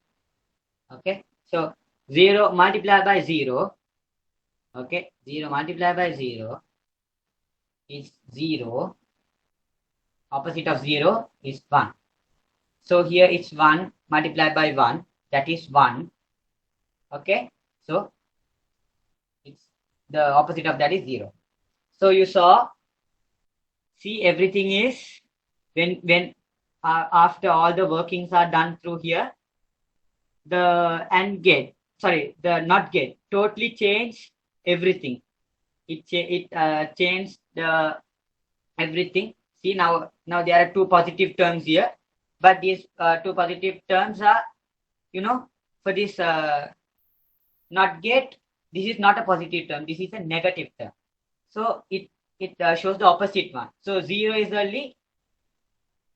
Okay, so 0 multiplied by 0. Okay, 0 multiplied by 0 is 0. Opposite of 0 is 1. So here it's 1 multiplied by 1, that is 1. Okay, so it's the opposite of that is 0. So you saw, see, everything is when after all the workings are done through here, the AND gate, sorry, the NOT gate totally changed everything. It changed the everything. See, now there are 2 positive terms here, but these 2 positive terms are, for this NOT gate, this is not a positive term, this is a negative term. So it shows the opposite one. So 0 is only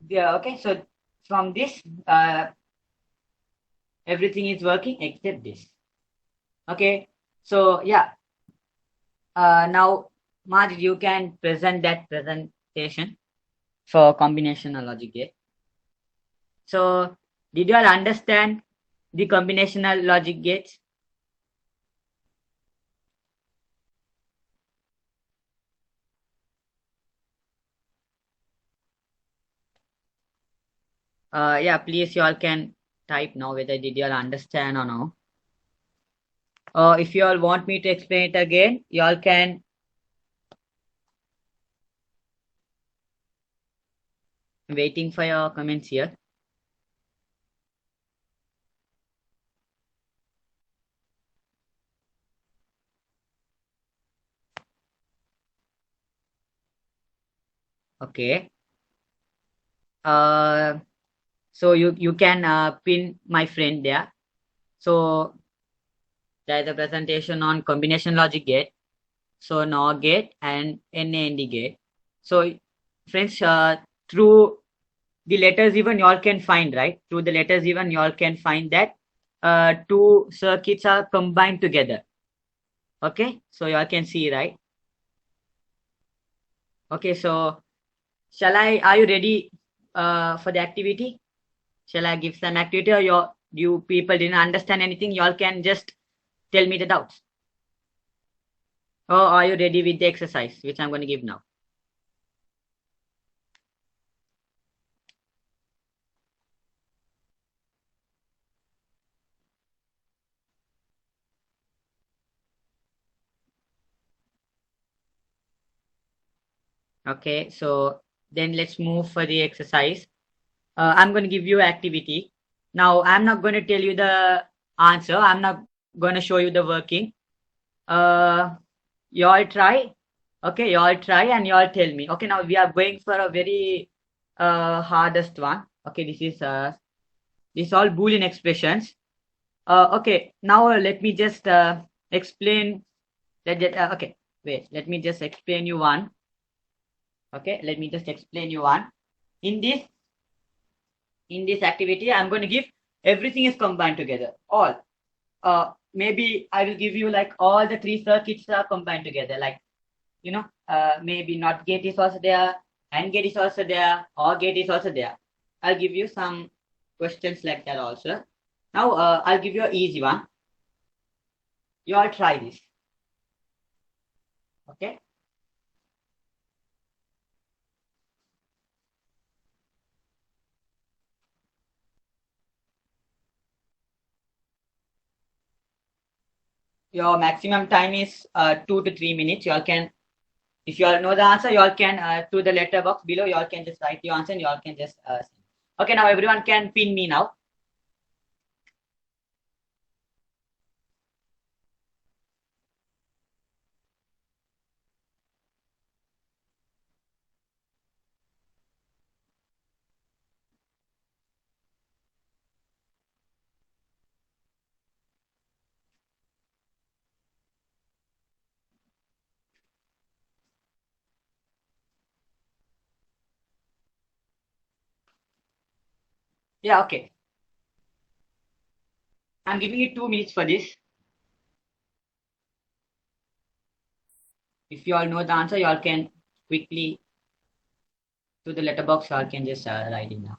there. Okay, so from this everything is working except this. Okay, so yeah, now Majid, you can present that presentation for combinational logic gate. So did you all understand the combinational logic gates? Yeah, please you all can type now whether did you all understand or no. If you all want me to explain it again, you all can waiting for your comments here. Okay. So you can pin my friend there. So there is a presentation on combination logic gate. So NOR gate and NAND gate. So friends, through the letters even you all can find, right? Through the letters even you all can find that 2 circuits are combined together. Okay, so you all can see, right? Okay, so are you ready for the activity? Shall I give some activity, or you people didn't understand anything? You all can just tell me the doubts. Or are you ready with the exercise which I'm going to give now? Okay, so then let's move for the exercise. I'm going to give you activity. Now, I'm not going to tell you the answer. I'm not going to show you the working. You all try. Okay, you all try and you all tell me. Okay, now we are going for a very hardest one. Okay, this is all Boolean expressions. Okay, now let me just explain. Okay, wait. Let me just explain you one. Okay, let me just explain you one. In this activity, I'm going to give everything is combined together. All. Maybe I will give you like all the 3 circuits are combined together. Like, maybe not gate is also there, and gate is also there, or gate is also there. I'll give you some questions like that also. Now I'll give you an easy one. You all try this. Okay. Your maximum time is 2 to 3 minutes. You all can, if you all know the answer, you all can to the letter box below. You all can just write your answer, and you all can just. Okay, now everyone can pin me now. Yeah, okay. I'm giving you 2 minutes for this. If you all know the answer, you all can quickly to the letter box. You all can just write it now.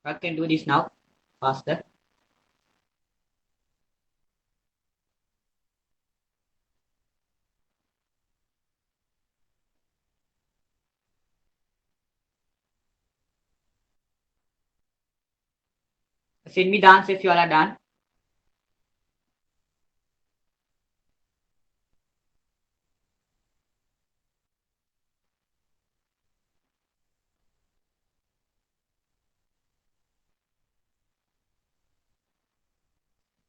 I can do this now faster. Send me the answer if you all are done.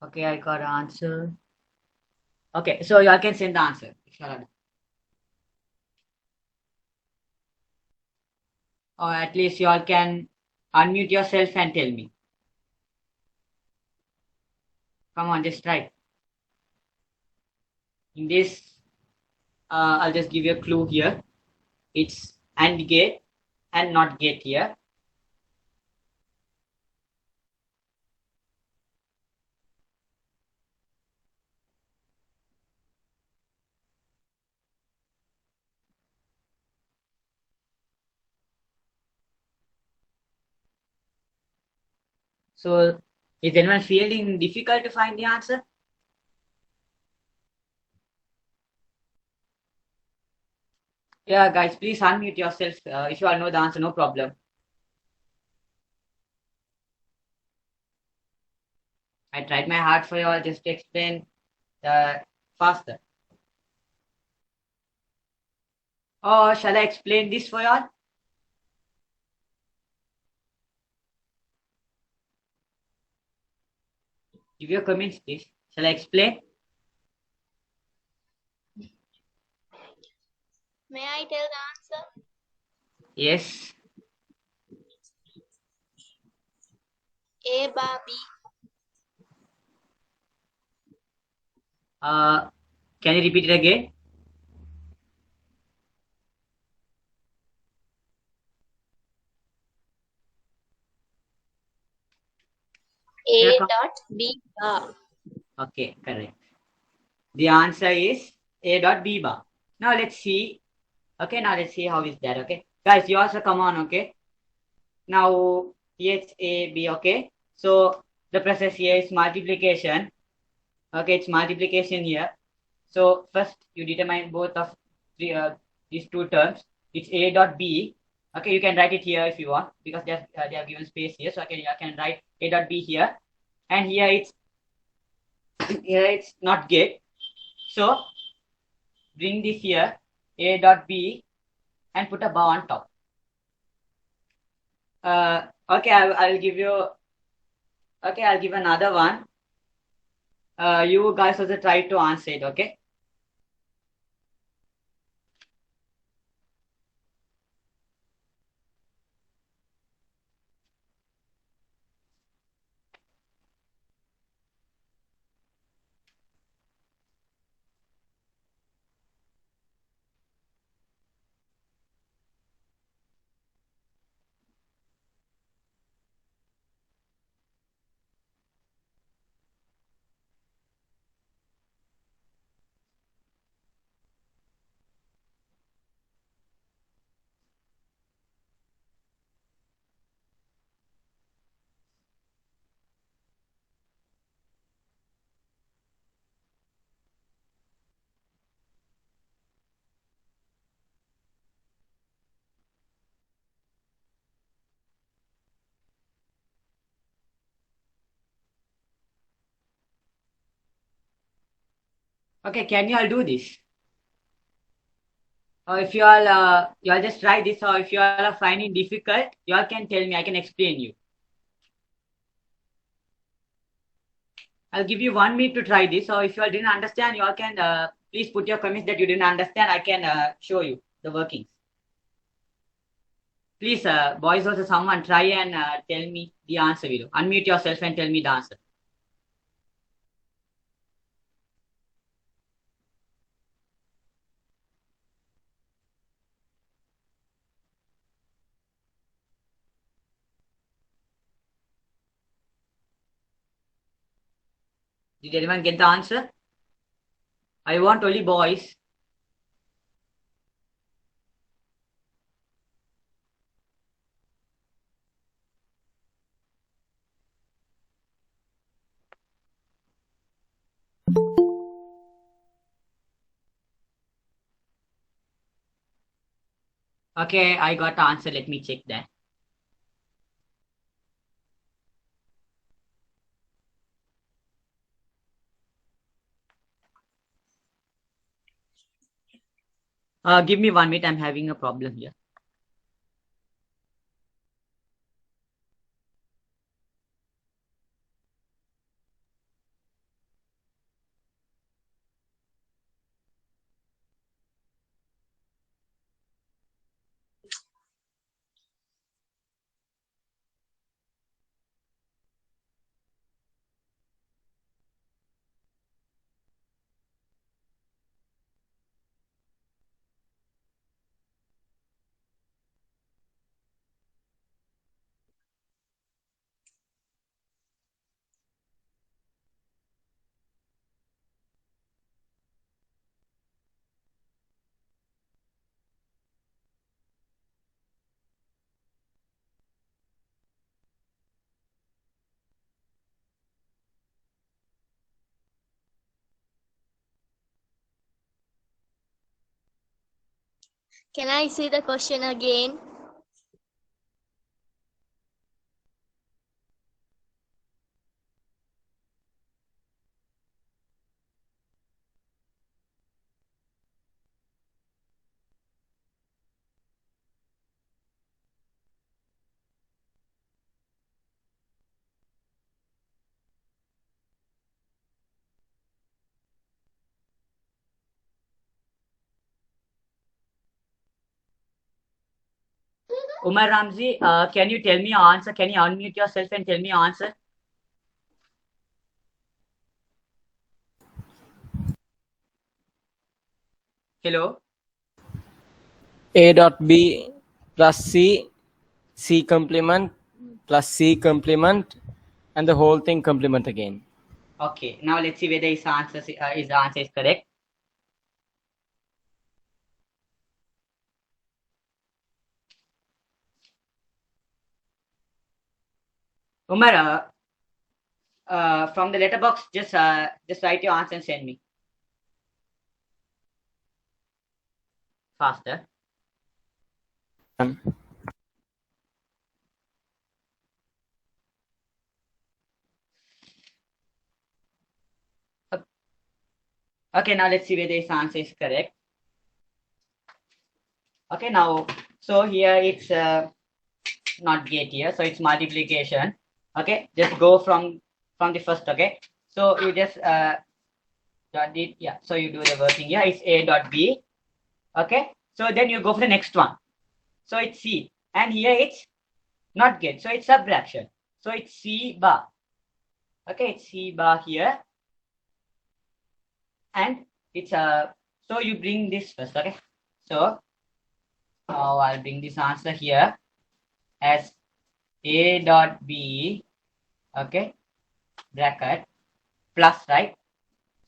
Okay, I got an answer. Okay, so you all can send the answer if you all are done. Or at least you all can unmute yourself and tell me. Come on, just try. In this, I'll just give you a clue here. It's AND gate and not gate here. So is anyone feeling difficult to find the answer? Yeah, guys, please unmute yourself. If you all know the answer, no problem. I tried my hard for you all just to explain faster. Or shall I explain this for you all? Give your comments, please. Shall I explain? May I tell the answer? Yes. A bar B. Can you repeat it again? A dot B bar. Okay, correct. The answer is A dot B bar. Now let's see. Okay, now let's see how is that. Okay, guys, you also come on. Okay, now it's A B. Okay, so the process here is multiplication. Okay, it's multiplication here. So first you determine both of these two terms. It's A dot B. Okay, you can write it here if you want because they have given space here. So I can write A dot B here, and here it's not gate. So bring this here A dot B and put a bar on top. Okay, I'll give you. Okay, I'll give another one. You guys also try to answer it. Okay. Okay, can you all do this? Or if you all just try this, or if you all are finding difficult, you all can tell me. I can explain you. I'll give you 1 minute to try this. Or if you all didn't understand, you all can please put your comments that you didn't understand. I can show you the workings. Please, boys, also someone try and tell me the answer below. Unmute yourself and tell me the answer. Did anyone get the answer? I want only boys. Okay, I got the answer. Let me check that. Give me 1 minute. I'm having a problem here. Can I see the question again? Umar Ramzi, can you tell me your answer? Can you unmute yourself and tell me your answer? Hello? A dot B plus C, C complement plus C complement, and the whole thing complement again. Okay, now let's see whether his answer is correct. Umar, from the letterbox, just write your answer and send me. Faster. Okay, now let's see whether his answer is correct. Okay, now, so here it's not gate here, so it's multiplication. Okay, just go from the first. Okay, so you just dot it, yeah, so you do the working here. It's A dot B. Okay, so then you go for the next one. So it's C, and here it's not gate, so it's subtraction. So it's C bar. Okay, it's C bar here, and it's so you bring this first. Okay, so now I'll bring this answer here as A dot B, okay, bracket, plus, right?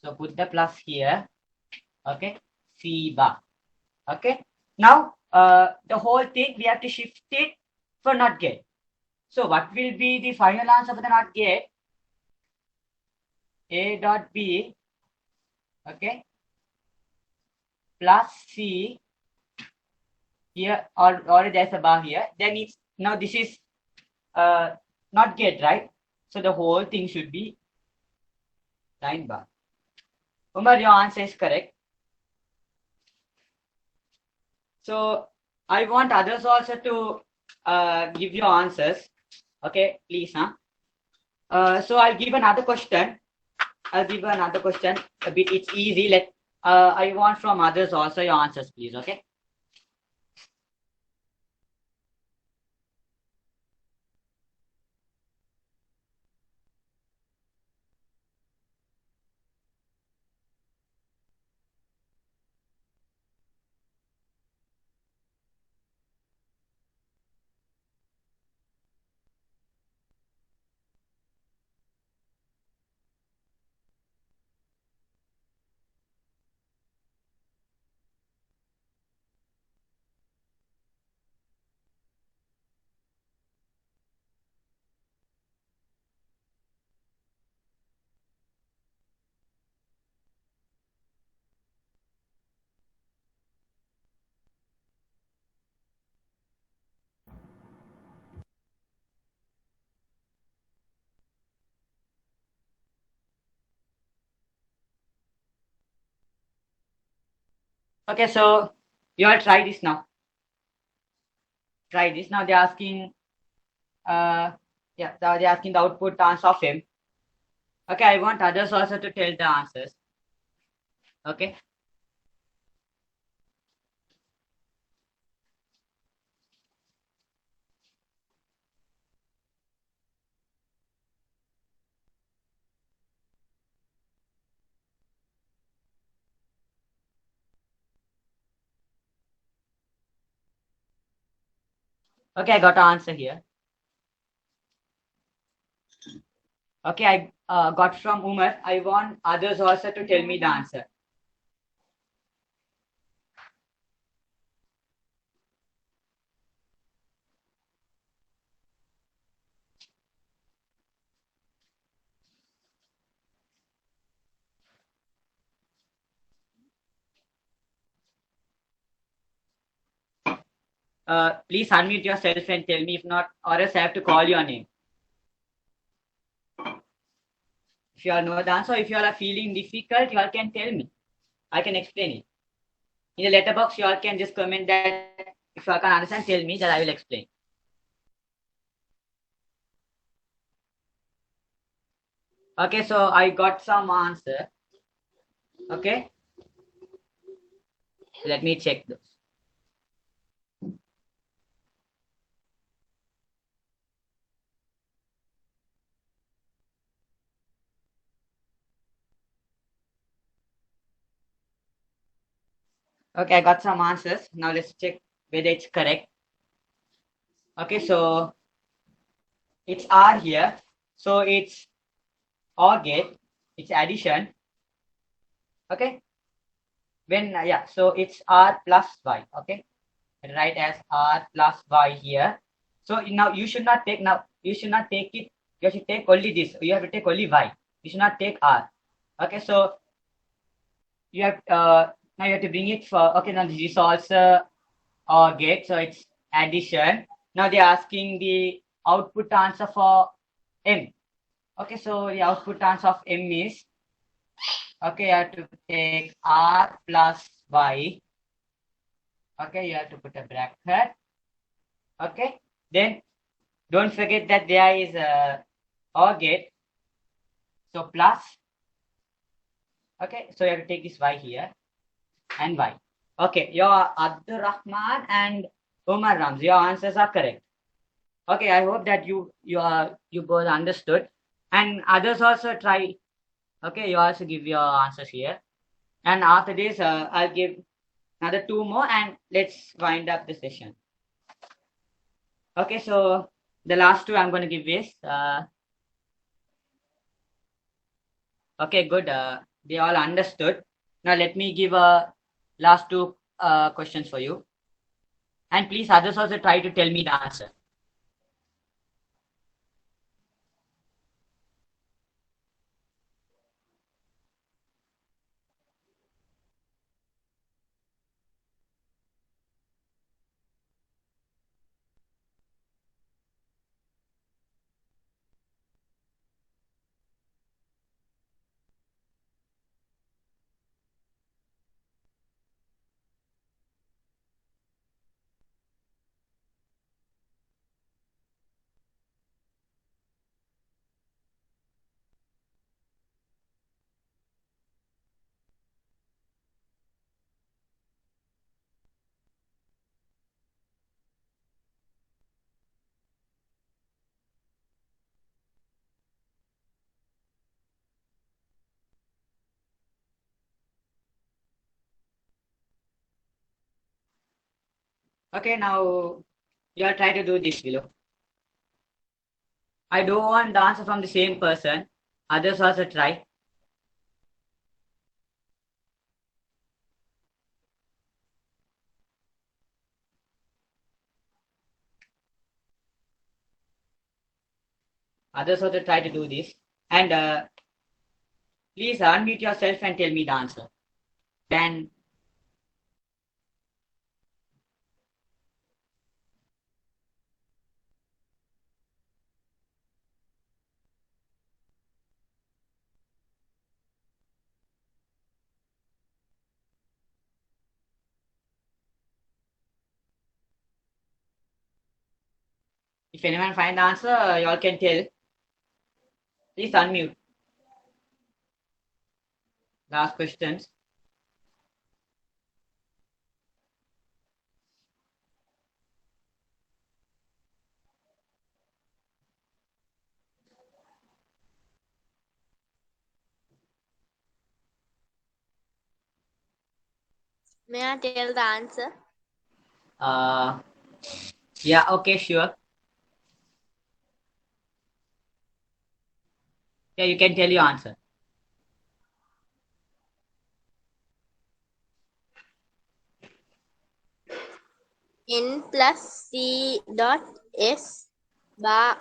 So put the plus here, okay, C bar, okay. Now, the whole thing, we have to shift it for NOT gate. So what will be the final answer for the NOT gate? A dot B, okay, plus C, here, or there's a bar here, then it's, now this is NOT gate, right? So the whole thing should be line bar. Umar, your answer is correct. So I want others also to give your answers. Okay, please, huh? So I'll give another question. A bit, it's easy. I want from others also your answers, please. Okay. Okay, so you all try this now. Try this now. They're asking, yeah, they're asking the output answer of M. Okay, I want others also to tell the answers. Okay. Okay, I got an answer here. Okay, I got from Umar. I want others also to tell me the answer. Please unmute yourself and tell me, if not, or else I have to call your name. If you all know the answer, if you all are feeling difficult, you all can tell me. I can explain it. In the letter box, you all can just comment that if you all can understand, tell me that I will explain. Okay, so I got some answer. Okay. Let me check those. Okay, I got some answers. Now let's check whether it's correct. Okay, so it's R here. So it's OR gate. It's addition. Okay. When yeah, so it's R plus Y. Okay. Write as R plus Y here. So now you should not take it. You should take only this. You have to take only Y. You should not take R. Okay. So you have now you have to bring it for okay. Now this is also OR gate. So it's addition. Now they're asking the output answer for M. Okay, so the output answer of M is okay, you have to take R plus Y. Okay, you have to put a bracket. Okay, then don't forget that there is a OR gate. So plus. Okay, so you have to take this Y here and Y. Okay, your Abdur Rahman and Omar Rams, your answers are correct. Okay, I hope that you both understood, and others also try. Okay, you also give your answers here, and after this, I'll give another two more, and let's wind up the session. Okay, so the last two I'm going to give is okay, good. They all understood. Now let me give last two questions for you, and please others also try to tell me the answer. Okay, now you all try to do this below. I don't want the answer from the same person. Others also try. Others also try to do this. And please unmute yourself and tell me the answer. Then if anyone find the answer, you all can tell. Please unmute. Last questions. May I tell the answer? Yeah, okay, sure. Yeah, you can tell your answer. N plus C dot S bar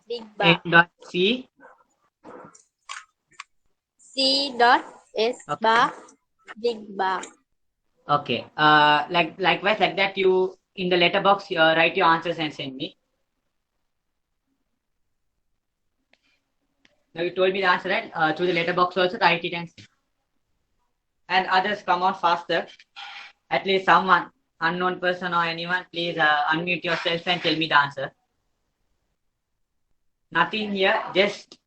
big bar. N dot C. C dot S Okay. bar big bar. Okay. Likewise, like that, you in the letter box write your answers and send me. Now you told me the answer, right? Through the letter box also write it and send. And others come on faster. At least someone, unknown person or anyone, please unmute yourself and tell me the answer. Nothing here, just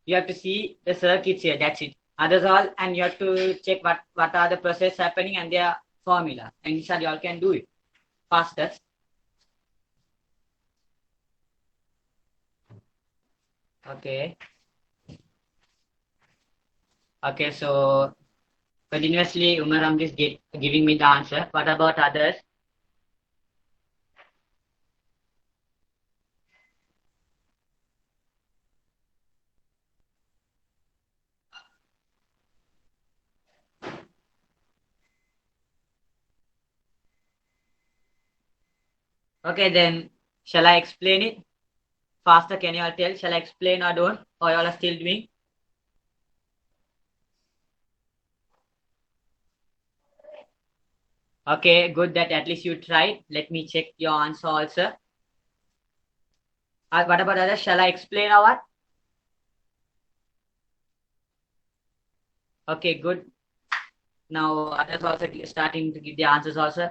you have to see the circuits here, that's it. Others all, and you have to check what are the process happening and their formula. And this you all can do it faster. Okay. Okay, so continuously Umaram is giving me the answer. What about others? Okay, then shall I explain it faster? Can you all tell? Shall I explain or don't? Or you all are still doing? Okay, good that at least you tried. Let me check your answer also. What about others? Shall I explain or what? Okay, good. Now others also starting to give the answers also.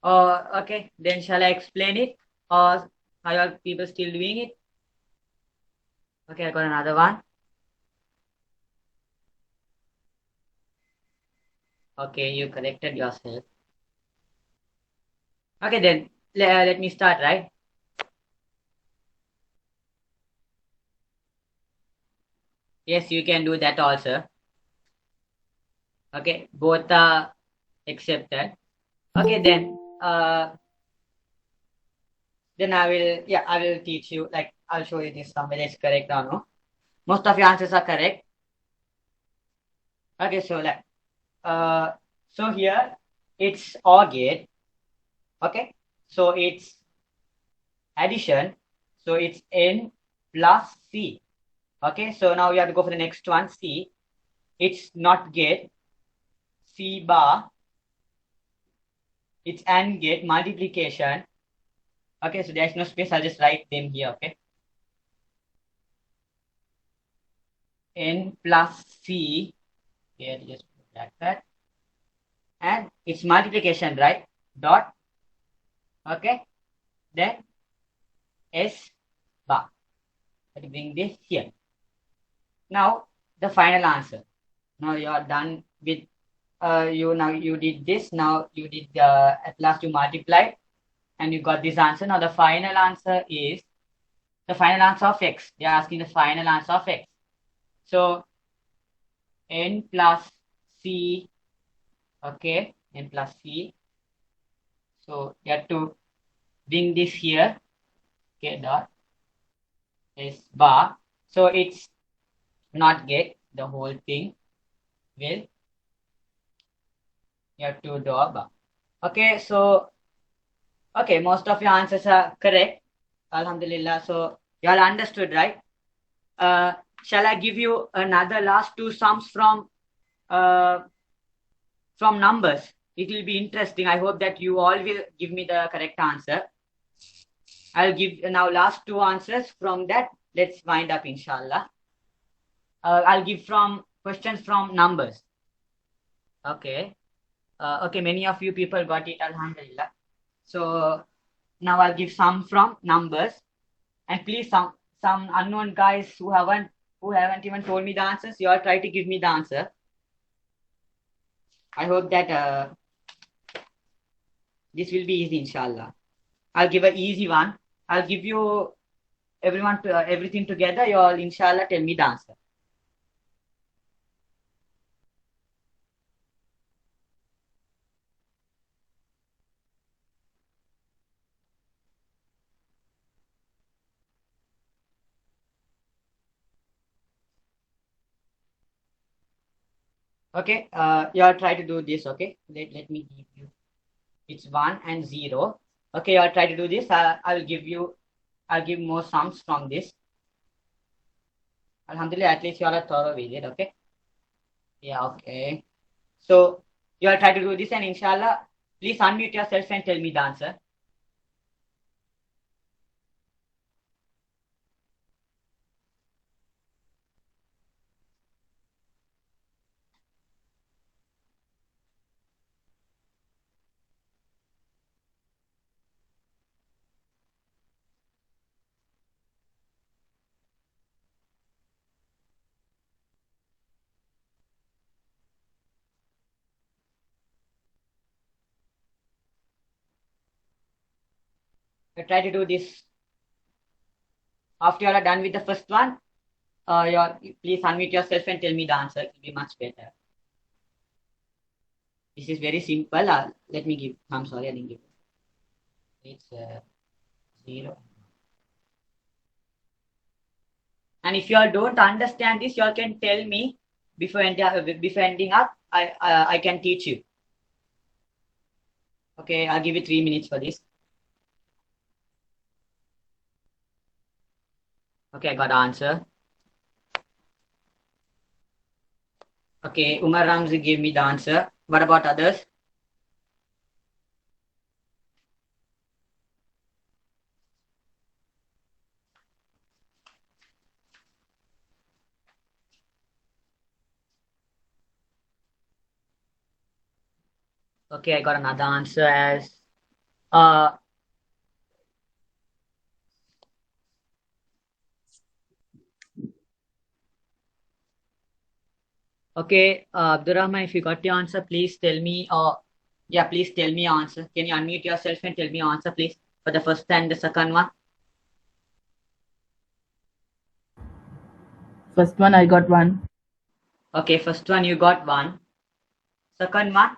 Oh, okay. Then shall I explain it? Or are you people still doing it? Okay, I got another one. Okay, you corrected yourself. Okay, then let me start, right? Yes, you can do that also. Okay, both are accepted. Okay, then I will teach you, like I'll show you this some whether it's correct or no. Most of your answers are correct. Okay, so here it's OR gate. Okay, so it's addition, so it's N plus C. Okay, so now we have to go for the next one, C. It's not gate, C bar. It's AND gate, multiplication. Okay, so there's no space, I'll just write them here. Okay, N plus C. Here, just put that. And it's multiplication, right? Dot. Okay, then S bar. Let me bring this here. Now the final answer. Now you are done with you did this. Now you did at last you multiplied and you got this answer. Now the final answer is the final answer of x. They are asking the final answer of x. So N plus C, okay, n plus c. So you have to bring this here, k dot s bar. So it's not get the whole thing will, you have to draw a bar. Okay, so okay, most of your answers are correct. Alhamdulillah. So you all understood, right? Shall I give you another last two sums uh, from numbers? It will be interesting. I hope that you all will give me the correct answer. I'll give now last two answers. From that, let's wind up, inshallah. I'll give from questions from numbers. Okay. Okay, many of you people got it, alhamdulillah. So now I'll give some from numbers. And please, some unknown guys who haven't even told me the answers, you all try to give me the answer. I hope that this will be easy, inshallah. I'll give an easy one. I'll give you everything together. You all, inshallah, tell me the answer. Okay, you all try to do this. Okay, let me give you. It's 1 and 0. Okay, you all try to do this. I'll give more sums from this. Alhamdulillah, at least you all are thorough with it. Okay. Yeah. Okay. So you all try to do this, and inshallah, please unmute yourself and tell me the answer. Try to do this. After you all are done with the first one, please unmute yourself and tell me the answer. It will be much better. This is very simple. Let me give. I'm sorry, I didn't give it. It's 0. And if you all don't understand this, you all can tell me before ending up. I can teach you. Okay, I'll give you 3 minutes for this. Okay, I got the answer. Okay, Umar Ramzi gave me the answer. What about others? Okay, I got another answer as okay, Abdurrahman, if you got the answer, please tell me. Yeah, please tell me your answer. Can you unmute yourself and tell me your answer, please, for the first and the second one? First one, I got 1. Okay, first one you got 1. Second one?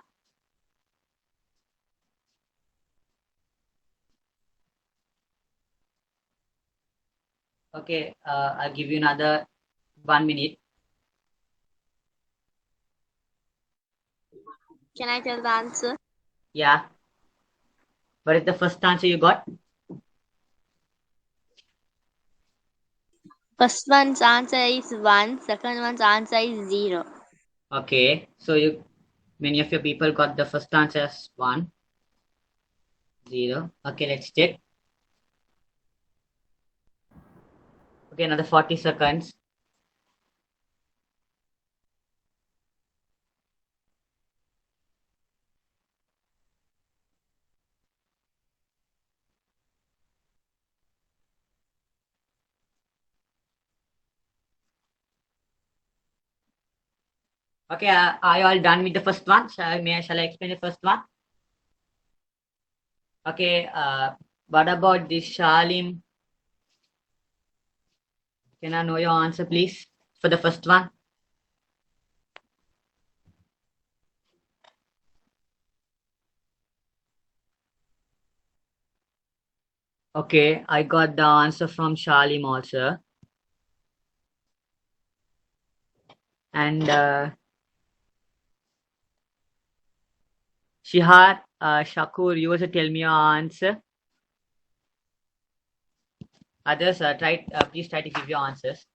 Okay, I'll give you another 1 minute. Can I tell the answer? Yeah. What is the first answer you got? First one's answer is 1. Second one's answer is 0. Okay, so many of your people got the first answer as 1, 0. Okay, let's check. Okay, another 40 seconds. Okay, are you all done with the first one? Shall I explain the first one? Okay, what about this, Shalim? Can I know your answer, please, for the first one? Okay, I got the answer from Shalim also. And Shihar, Shakur, you also tell me your answer. Others, please try to give your answers.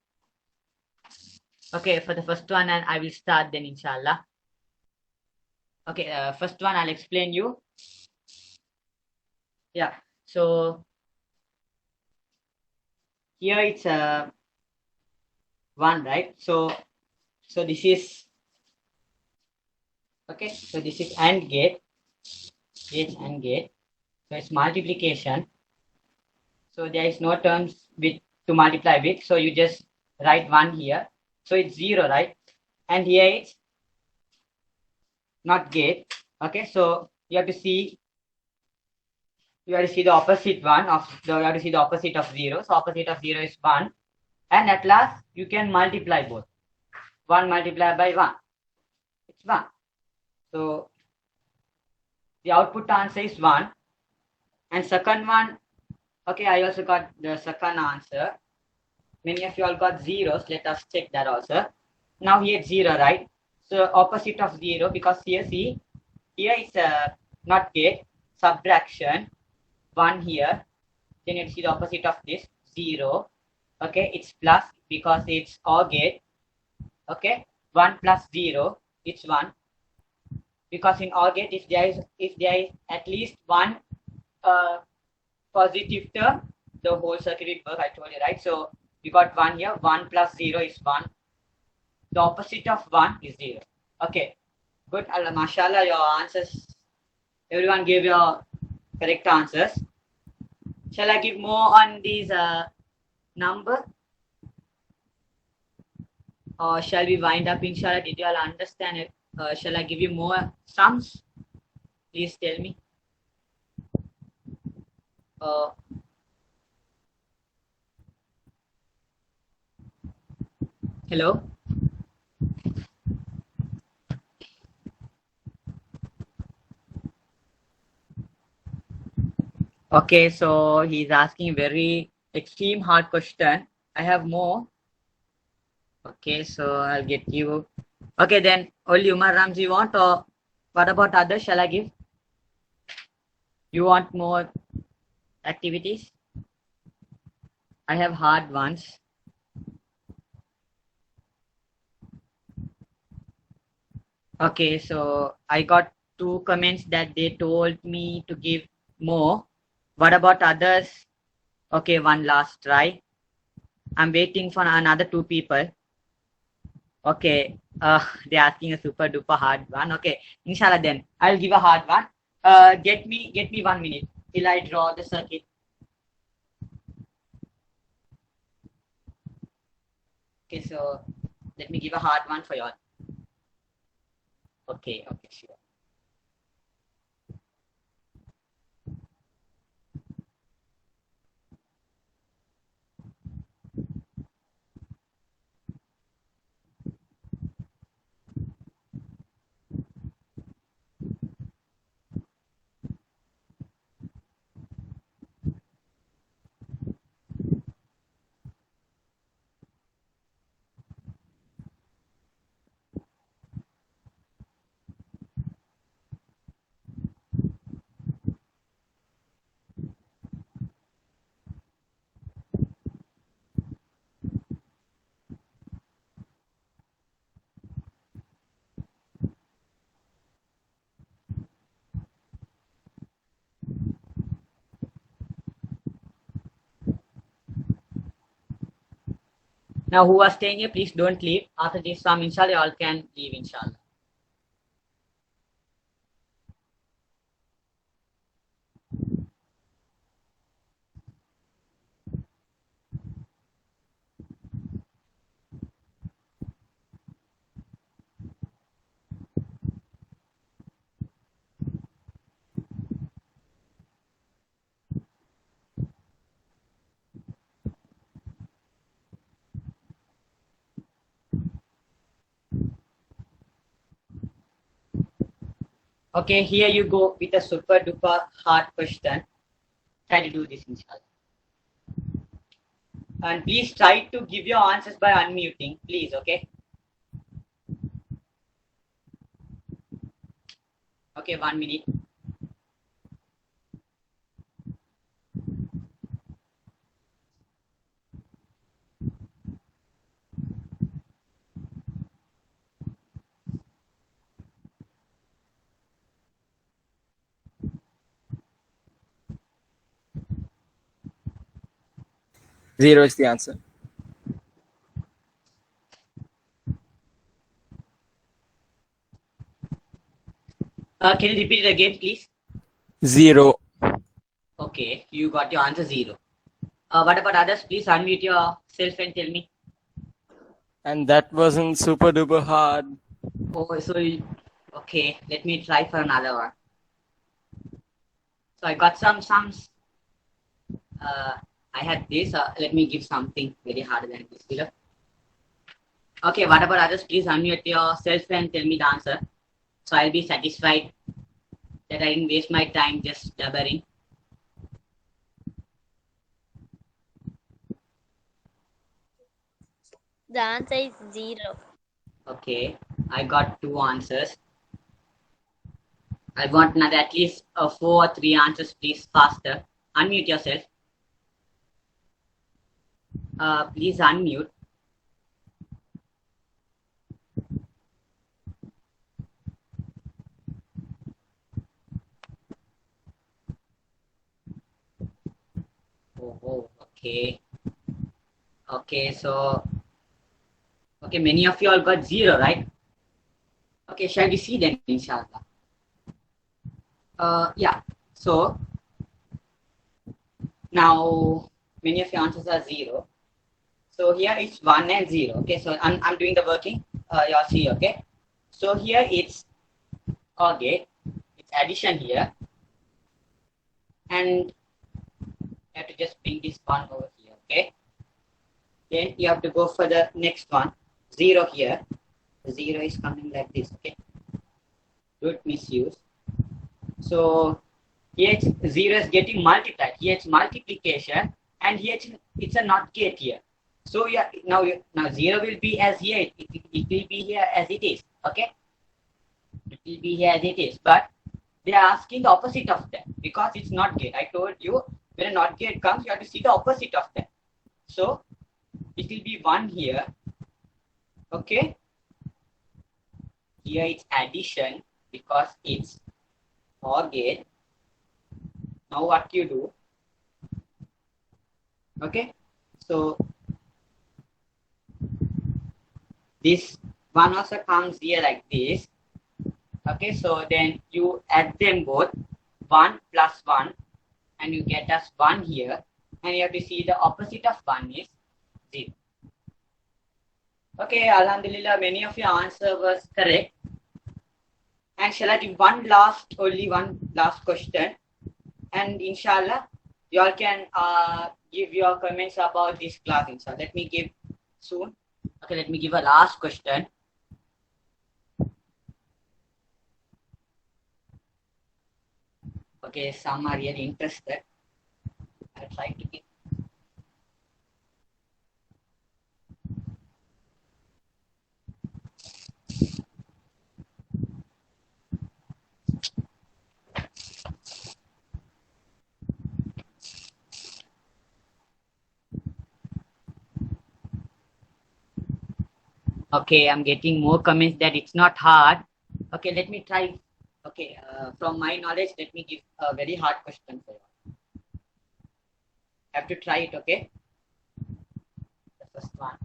Okay, for the first one, and I will start then, inshallah. Okay, first one I'll explain you. Yeah, so here it's 1, right? So this is, okay, so this is AND gate. It's AND gate. So it's multiplication. So there is no terms with to multiply with. So you just write 1 here. So it's 0, right? And here it's not gate. Okay, so you have to see the opposite one of you have to see the opposite of 0. So opposite of 0 is 1. And at last you can multiply both. 1 multiplied by 1. It's 1. So the output answer is 1. And second one, okay, I also got the second answer. Many of you all got zeros. Let us check that also. Now here it's 0, right? So opposite of 0, because here see, here it's not gate, subtraction, 1 here. Then you see the opposite of this, 0. Okay, it's plus because it's OR gate. Okay, 1 plus 0, it's 1. Because in OR gate, if there is at least one positive term, the whole circuit will work. I told you, right? So we got 1 here. 1 plus 0 is 1. The opposite of 1 is 0. Okay, good. Mashallah, your answers. Everyone gave your correct answers. Shall I give more on these number? Or shall we wind up, inshallah? Did you all understand it? Shall I give you more sums? Please tell me. Hello? Okay, so he's asking very extreme hard question. I have more. Okay, so I'll get you. Okay, then only Umar Ramzi want, or what about others? Shall I give? You want more activities? I have hard ones. Okay, so I got 2 comments that they told me to give more. What about others? Okay, one last try. I'm waiting for another 2 people. Okay, they're asking a super duper hard one. Okay, inshallah then I'll give a hard one. Get me 1 minute till I draw the circuit. Okay, so let me give a hard one for y'all. Okay, sure. Now, who are staying here, please don't leave. After this sum, inshallah, you all can leave, inshallah. Okay, here you go with a super duper hard question. Try to do this, inshallah. And please try to give your answers by unmuting, please, okay? Okay, 1 minute. Zero is the answer. Can you repeat it again, please? Zero. Okay, you got your answer 0. What about others? Please unmute yourself and tell me. And that wasn't super duper hard. Oh, so okay, let me try for another one. So I got some sums. I had this. Let me give something very harder than this below. Okay, what about others? Please unmute yourself and tell me the answer. So I'll be satisfied that I didn't waste my time just jabbering. The answer is 0. Okay, I got 2 answers. I want another at least 4 or 3 answers, please, faster. Unmute yourself. Please unmute. Oh, okay. Okay, so okay, many of you all got 0, right? Okay, shall we see then, inshallah? Yeah. So now many of your answers are 0. So here it's 1 and 0. Okay, so I'm doing the working. You'll see. Okay. So here it's okay. It's addition here, and you have to just bring this one over here. Okay. Then you have to go for the next one. 0 here. The 0 is coming like this. Okay. Don't misuse. So here it's 0 is getting multiplied. Here it's multiplication, and here it's a not gate here. So yeah, now 0 will be as here. It will be here as it is. Okay. It will be here as it is. But they are asking the opposite of that because it's not gate. I told you when a not gate comes, you have to see the opposite of that. So it will be 1 here. Okay. Here it's addition because it's OR gate. Now what you do? Okay. So this one also comes here like this. Okay. So then you add them both 1 plus 1 and you get us 1 here. And you have to see the opposite of 1 is 0. Okay. Alhamdulillah, many of your answer was correct. And shall I do only one last question? And inshallah, you all can give your comments about this class. Inshallah, let me give soon. Okay, let me give a last question. Okay, some are really interested. I'll try to give. Okay, I'm getting more comments that it's not hard. Okay, let me try. Okay, from my knowledge, let me give a very hard question for you. Have to try it, okay? The first one.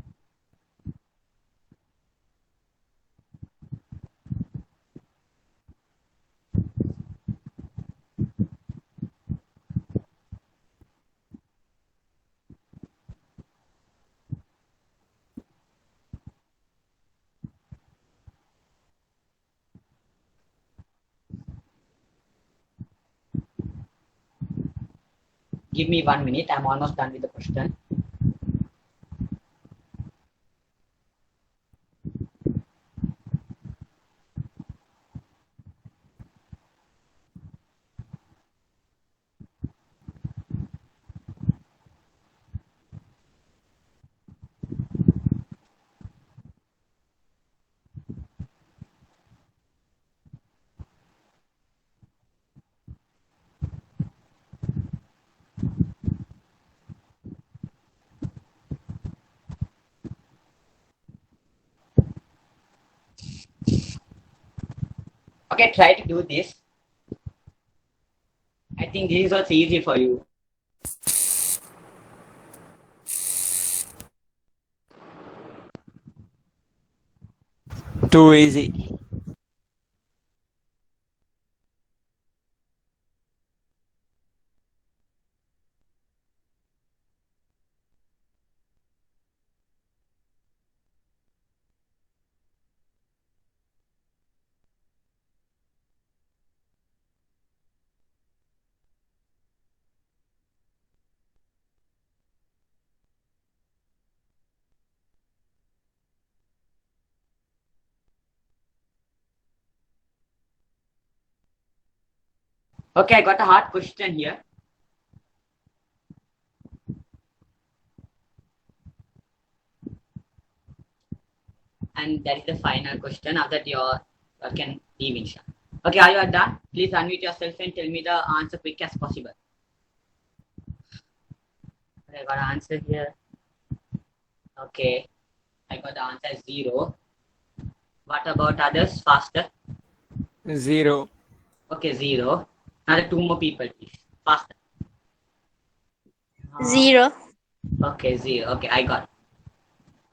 Give me 1 minute. I'm almost done with the question. Okay, try to do this. I think this is also easy for you. Too easy. Okay, I got a hard question here. And that is the final question. After that, you can leave, inshallah. Okay, are you done? Please unmute yourself and tell me the answer quick as possible. I got an answer here. Okay, I got the answer 0. What about others? Faster. 0. Okay, 0. Another 2 more people, please. Faster. 0. Okay, 0. Okay, I got.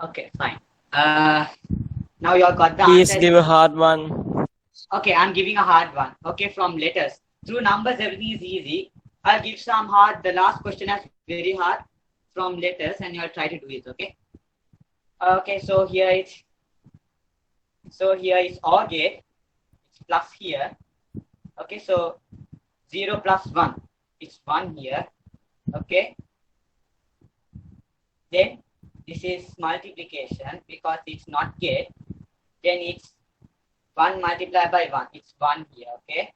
Okay, fine. Now you all got the Please answer. give a hard one. Okay, I'm giving a hard one. Okay, from letters. Through numbers, everything is easy. I'll give some hard. The last question is very hard from letters, and you'll try to do it. Okay. Okay, so here it's. So here is OR gate. It's plus here. Okay, so 0 plus 1. It's 1 here. Okay. Then this is multiplication because it's not gate. Then it's 1 multiplied by 1. It's 1 here. Okay.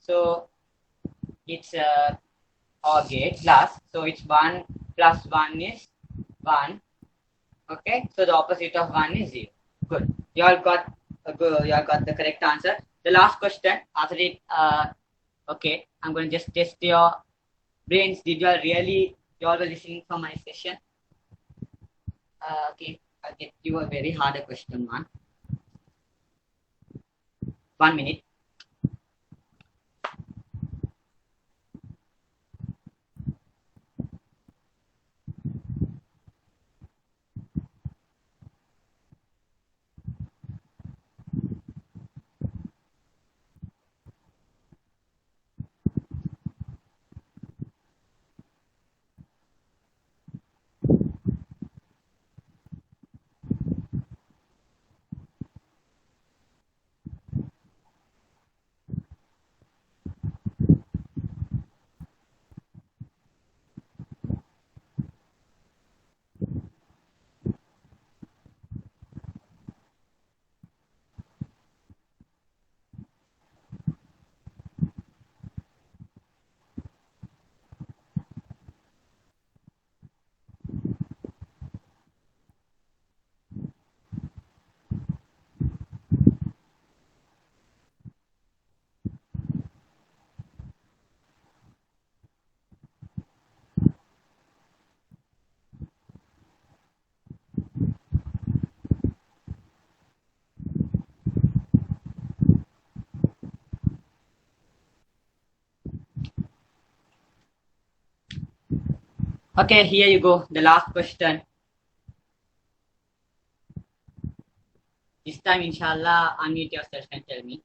So it's OR gate plus. So it's 1 plus 1 is 1. Okay. So the opposite of 1 is 0. Good. You all got the correct answer. The last question after it. Okay. I'm going to just test your brains. Did you all were listening for my session? Okay. I'll get you a very harder question one. 1 minute. Okay, here you go. The last question. This time, inshallah, unmute yourself and tell me.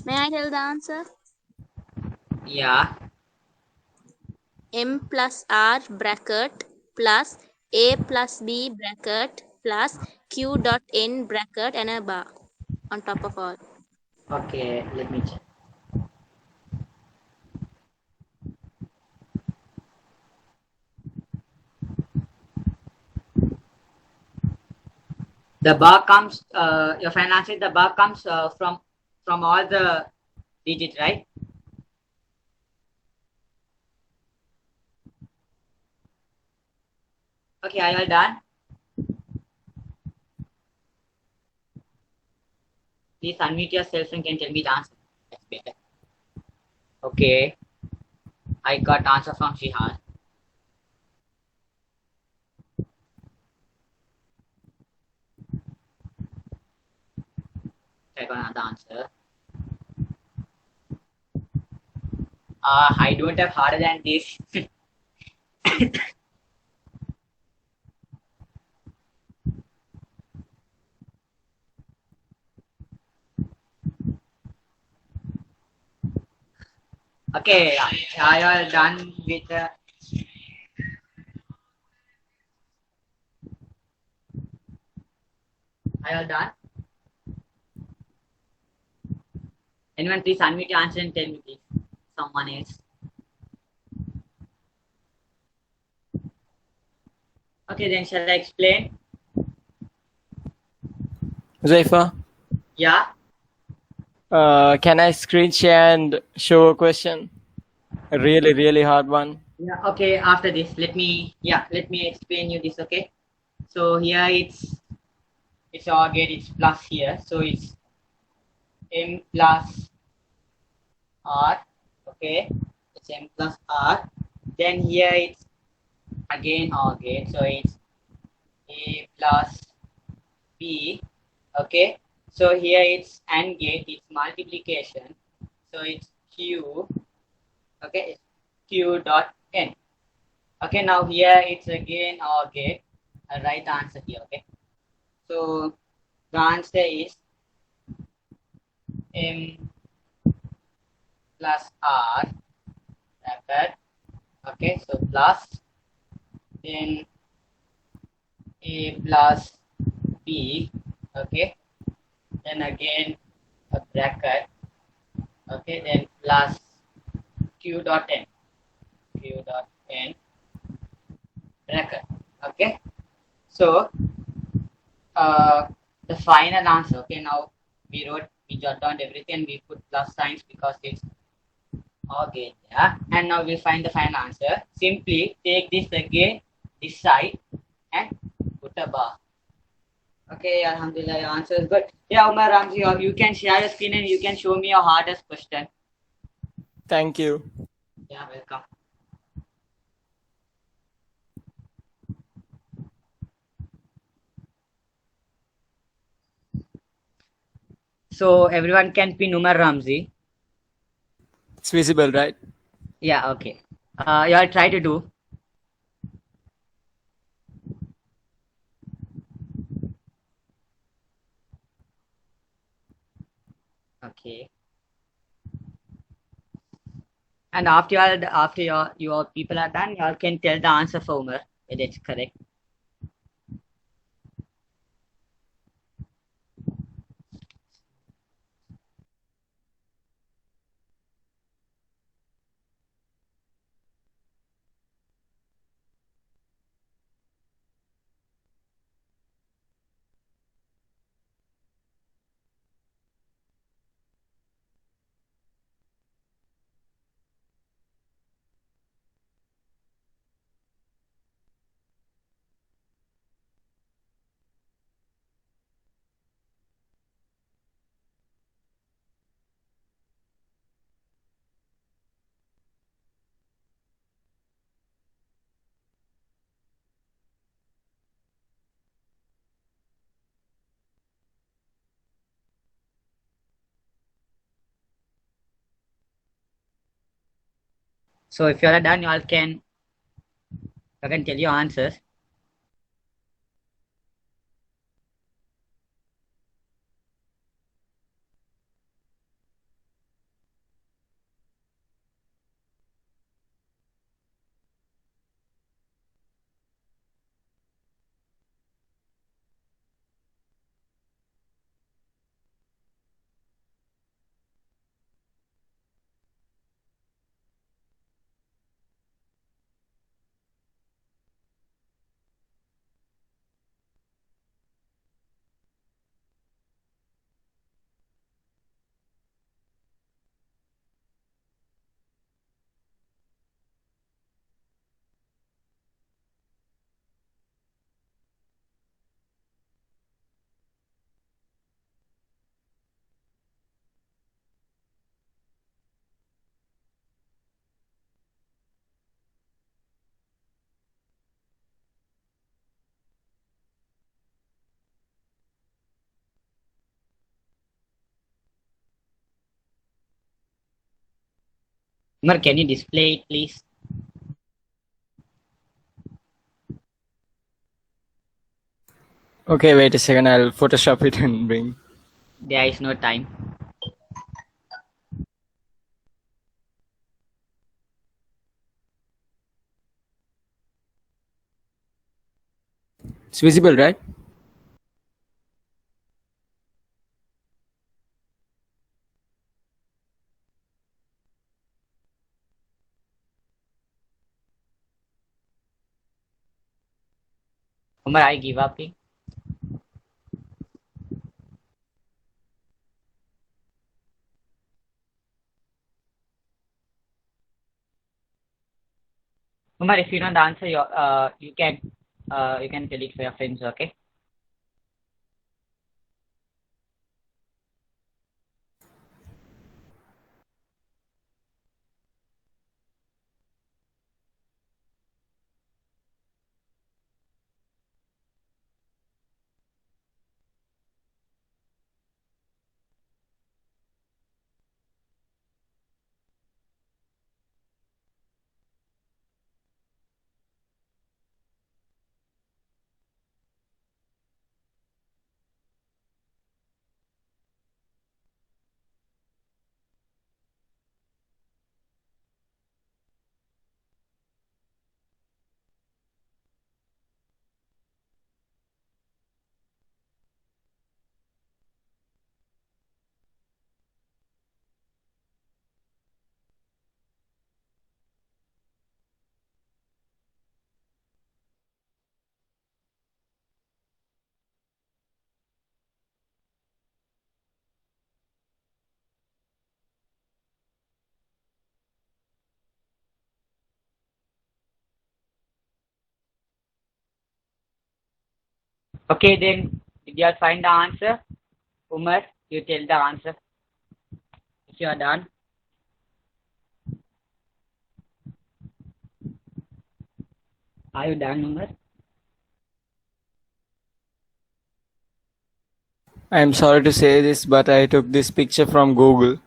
May I tell the answer? Yeah. M plus R bracket plus A plus B bracket plus Q dot N bracket and a bar on top of all. Okay, let me check. The bar comes, your final answer is the bar comes from all the digits, right? Okay, are you all done? Please unmute yourself and can tell me the answer. That's better. Okay, I got answer from Shihan. I got another answer. I don't have harder than this. Okay, are you all done with the... Are you all done? Anyone please unmute your answer and tell me please. Someone else. Okay, then shall I explain? Zaifa, Yeah. can I screen share and show a question? A really, really hard one. Yeah. Okay. After this, let me explain you this. Okay. So here it's OR gate. It's plus here. So it's M plus R. Okay. It's M plus R. Then here it's again OR gate. So it's A plus B. Okay. So here it's AND gate. It's multiplication. So it's Q. Okay. It's Q dot N. Okay. Now here it's again OR gate. I'll write the answer here. Okay. So the answer is M plus R bracket. Okay, so plus then A plus B. Okay, then again a bracket. Okay, then plus Q dot N. Q dot N bracket. Okay, so the final answer. Okay, now we jot down everything. We put plus signs because it's okay, yeah. And now we'll find the final answer. Simply take this again, this side, and put a bar. Okay, Alhamdulillah, your answer is good. Yeah, Umar Ramzi, you can share your screen and you can show me your hardest question. Thank you. Yeah, welcome. So everyone can pin Umar Ramzi. It's visible, right? Yeah, okay. You all try to do. Okay. And after your people are done, you all can tell the answer for Umar whether it's correct. So if you all are done, you can tell your answers. Umar, can you display it, please? Okay, wait a second. I'll Photoshop it and bring. There is no time. It's visible, right? Umar, I give up. Umar, if you don't answer, you can tell it for your friends, okay? Okay, then did you all find the answer? Umar, you tell the answer. If you are done. Are you done, Umar? I'm sorry to say this, but I took this picture from Google,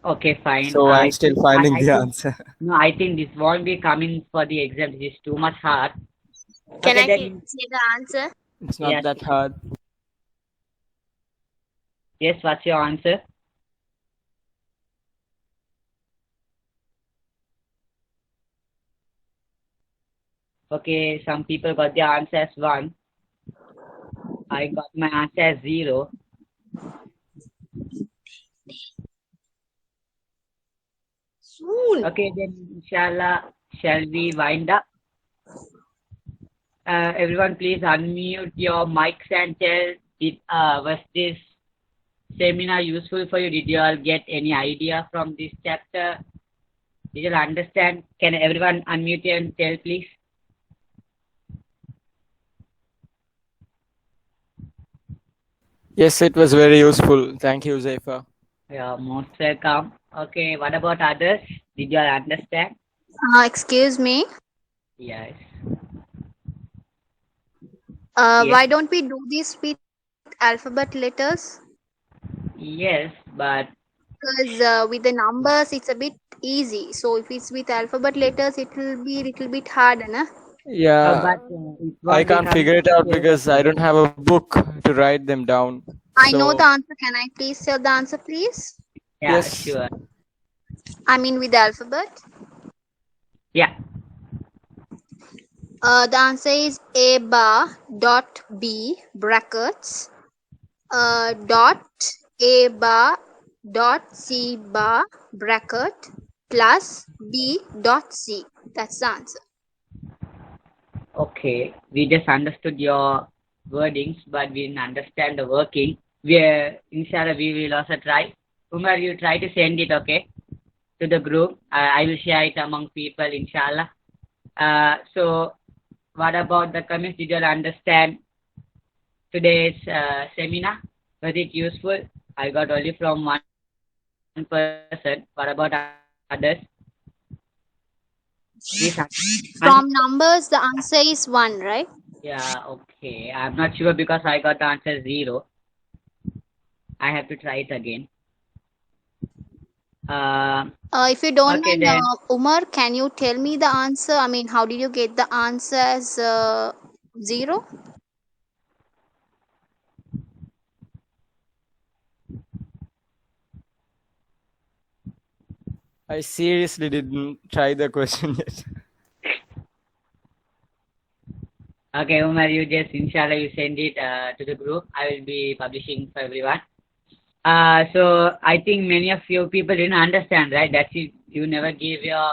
Okay, fine. so I'm still finding the think, answer. no, I think this won't be coming for the exam. This is too much hard. Can Okay, I then see the answer? It's not yes, that hard. yes. What's your answer? Okay, some people got the answer as 1. I got my answer as 0. Okay, then inshallah, shall we wind up? Everyone, please unmute your mics and tell, was this seminar useful for you? Did you all get any idea from this chapter? Did you all understand? Can everyone unmute and tell, please? Yes, it was very useful. Thank you, Zaifa. Yeah, most welcome. Okay, what about others? Did you all understand? Excuse me. Yes. Why Yes. don't we do this with alphabet letters? Yes, but Because with the numbers, it's a bit easy. So if it's with alphabet letters, it will be a little bit harder, na? Yeah, it I won't be can't coming figure it out to because I don't have a book to write them down. I know So, the answer. Can I please tell the answer, please? Yeah, yes. sure. I mean with the alphabet. Yeah. The answer is A bar dot B brackets dot A bar dot C bar bracket plus B dot C. That's the answer. Okay, we just understood your wordings, but we didn't understand the working. Inshallah, we will also try. Umar, you try to send it, okay, to the group. I will share it among people, inshallah. So, what about the comments? Did you all understand today's seminar? Was it useful? I got only from one person. What about others? Please From numbers, the answer is 1, right? Yeah, okay. I'm not sure because I got the answer 0. I have to try it again. If you don't Okay, mind, then. Umar, can you tell me the answer? I mean, how did you get the answer as 0? I seriously didn't try the question yet. Okay, Umar, you just, inshallah, you send it to the group. I will be publishing for everyone. So I think many of you people didn't understand, right? That's it. You never gave your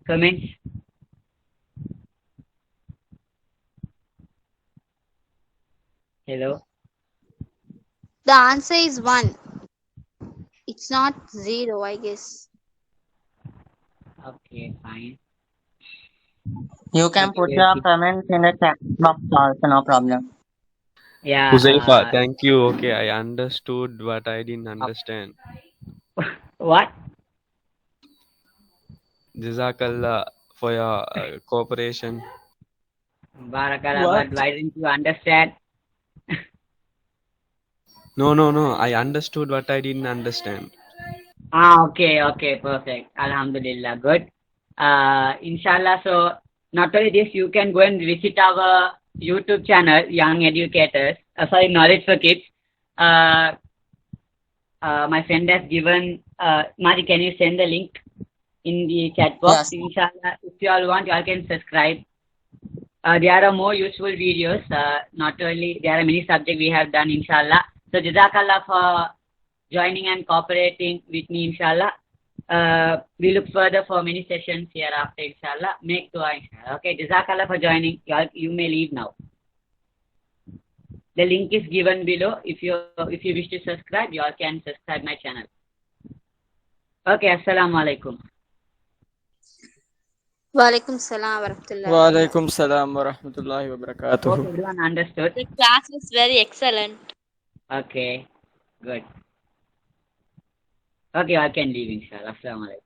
comments. Hello. The answer is 1. It's not 0, I guess. Okay, fine. You can Okay, put we'll your keep. comments in the chat box also, no problem. Yeah. Huzaifa, thank you. Okay, I understood what I didn't understand. What? Jazakallah for your cooperation. Barakallah, What? but why didn't you understand? No. I understood what I didn't understand. Okay, perfect. Alhamdulillah, good. Inshallah, so not only this, you can go and visit our YouTube channel, Young Educators, Knowledge for Kids. My friend has given, Mari, can you send the link in the chat box? Yes. Inshallah, if you all want, you all can subscribe. There are more useful videos. Not only, there are many subjects we have done, inshallah. So, Jazakallah for joining and cooperating with me, inshallah. We look further for many sessions hereafter, inshallah. Make dua, inshallah. Okay, Jazakallah for joining. You may leave now. The link is given below. If you wish to subscribe, you all can subscribe my channel. Okay, assalamu alaikum. Walaikum salam wa rahmatullahi. Wa alaikum salam wa rahmatullahi wa Hope barakatuh. everyone understood. The class was very excellent. Okay, good. Okay, I can leave, inshallah. Assalamu alaikum.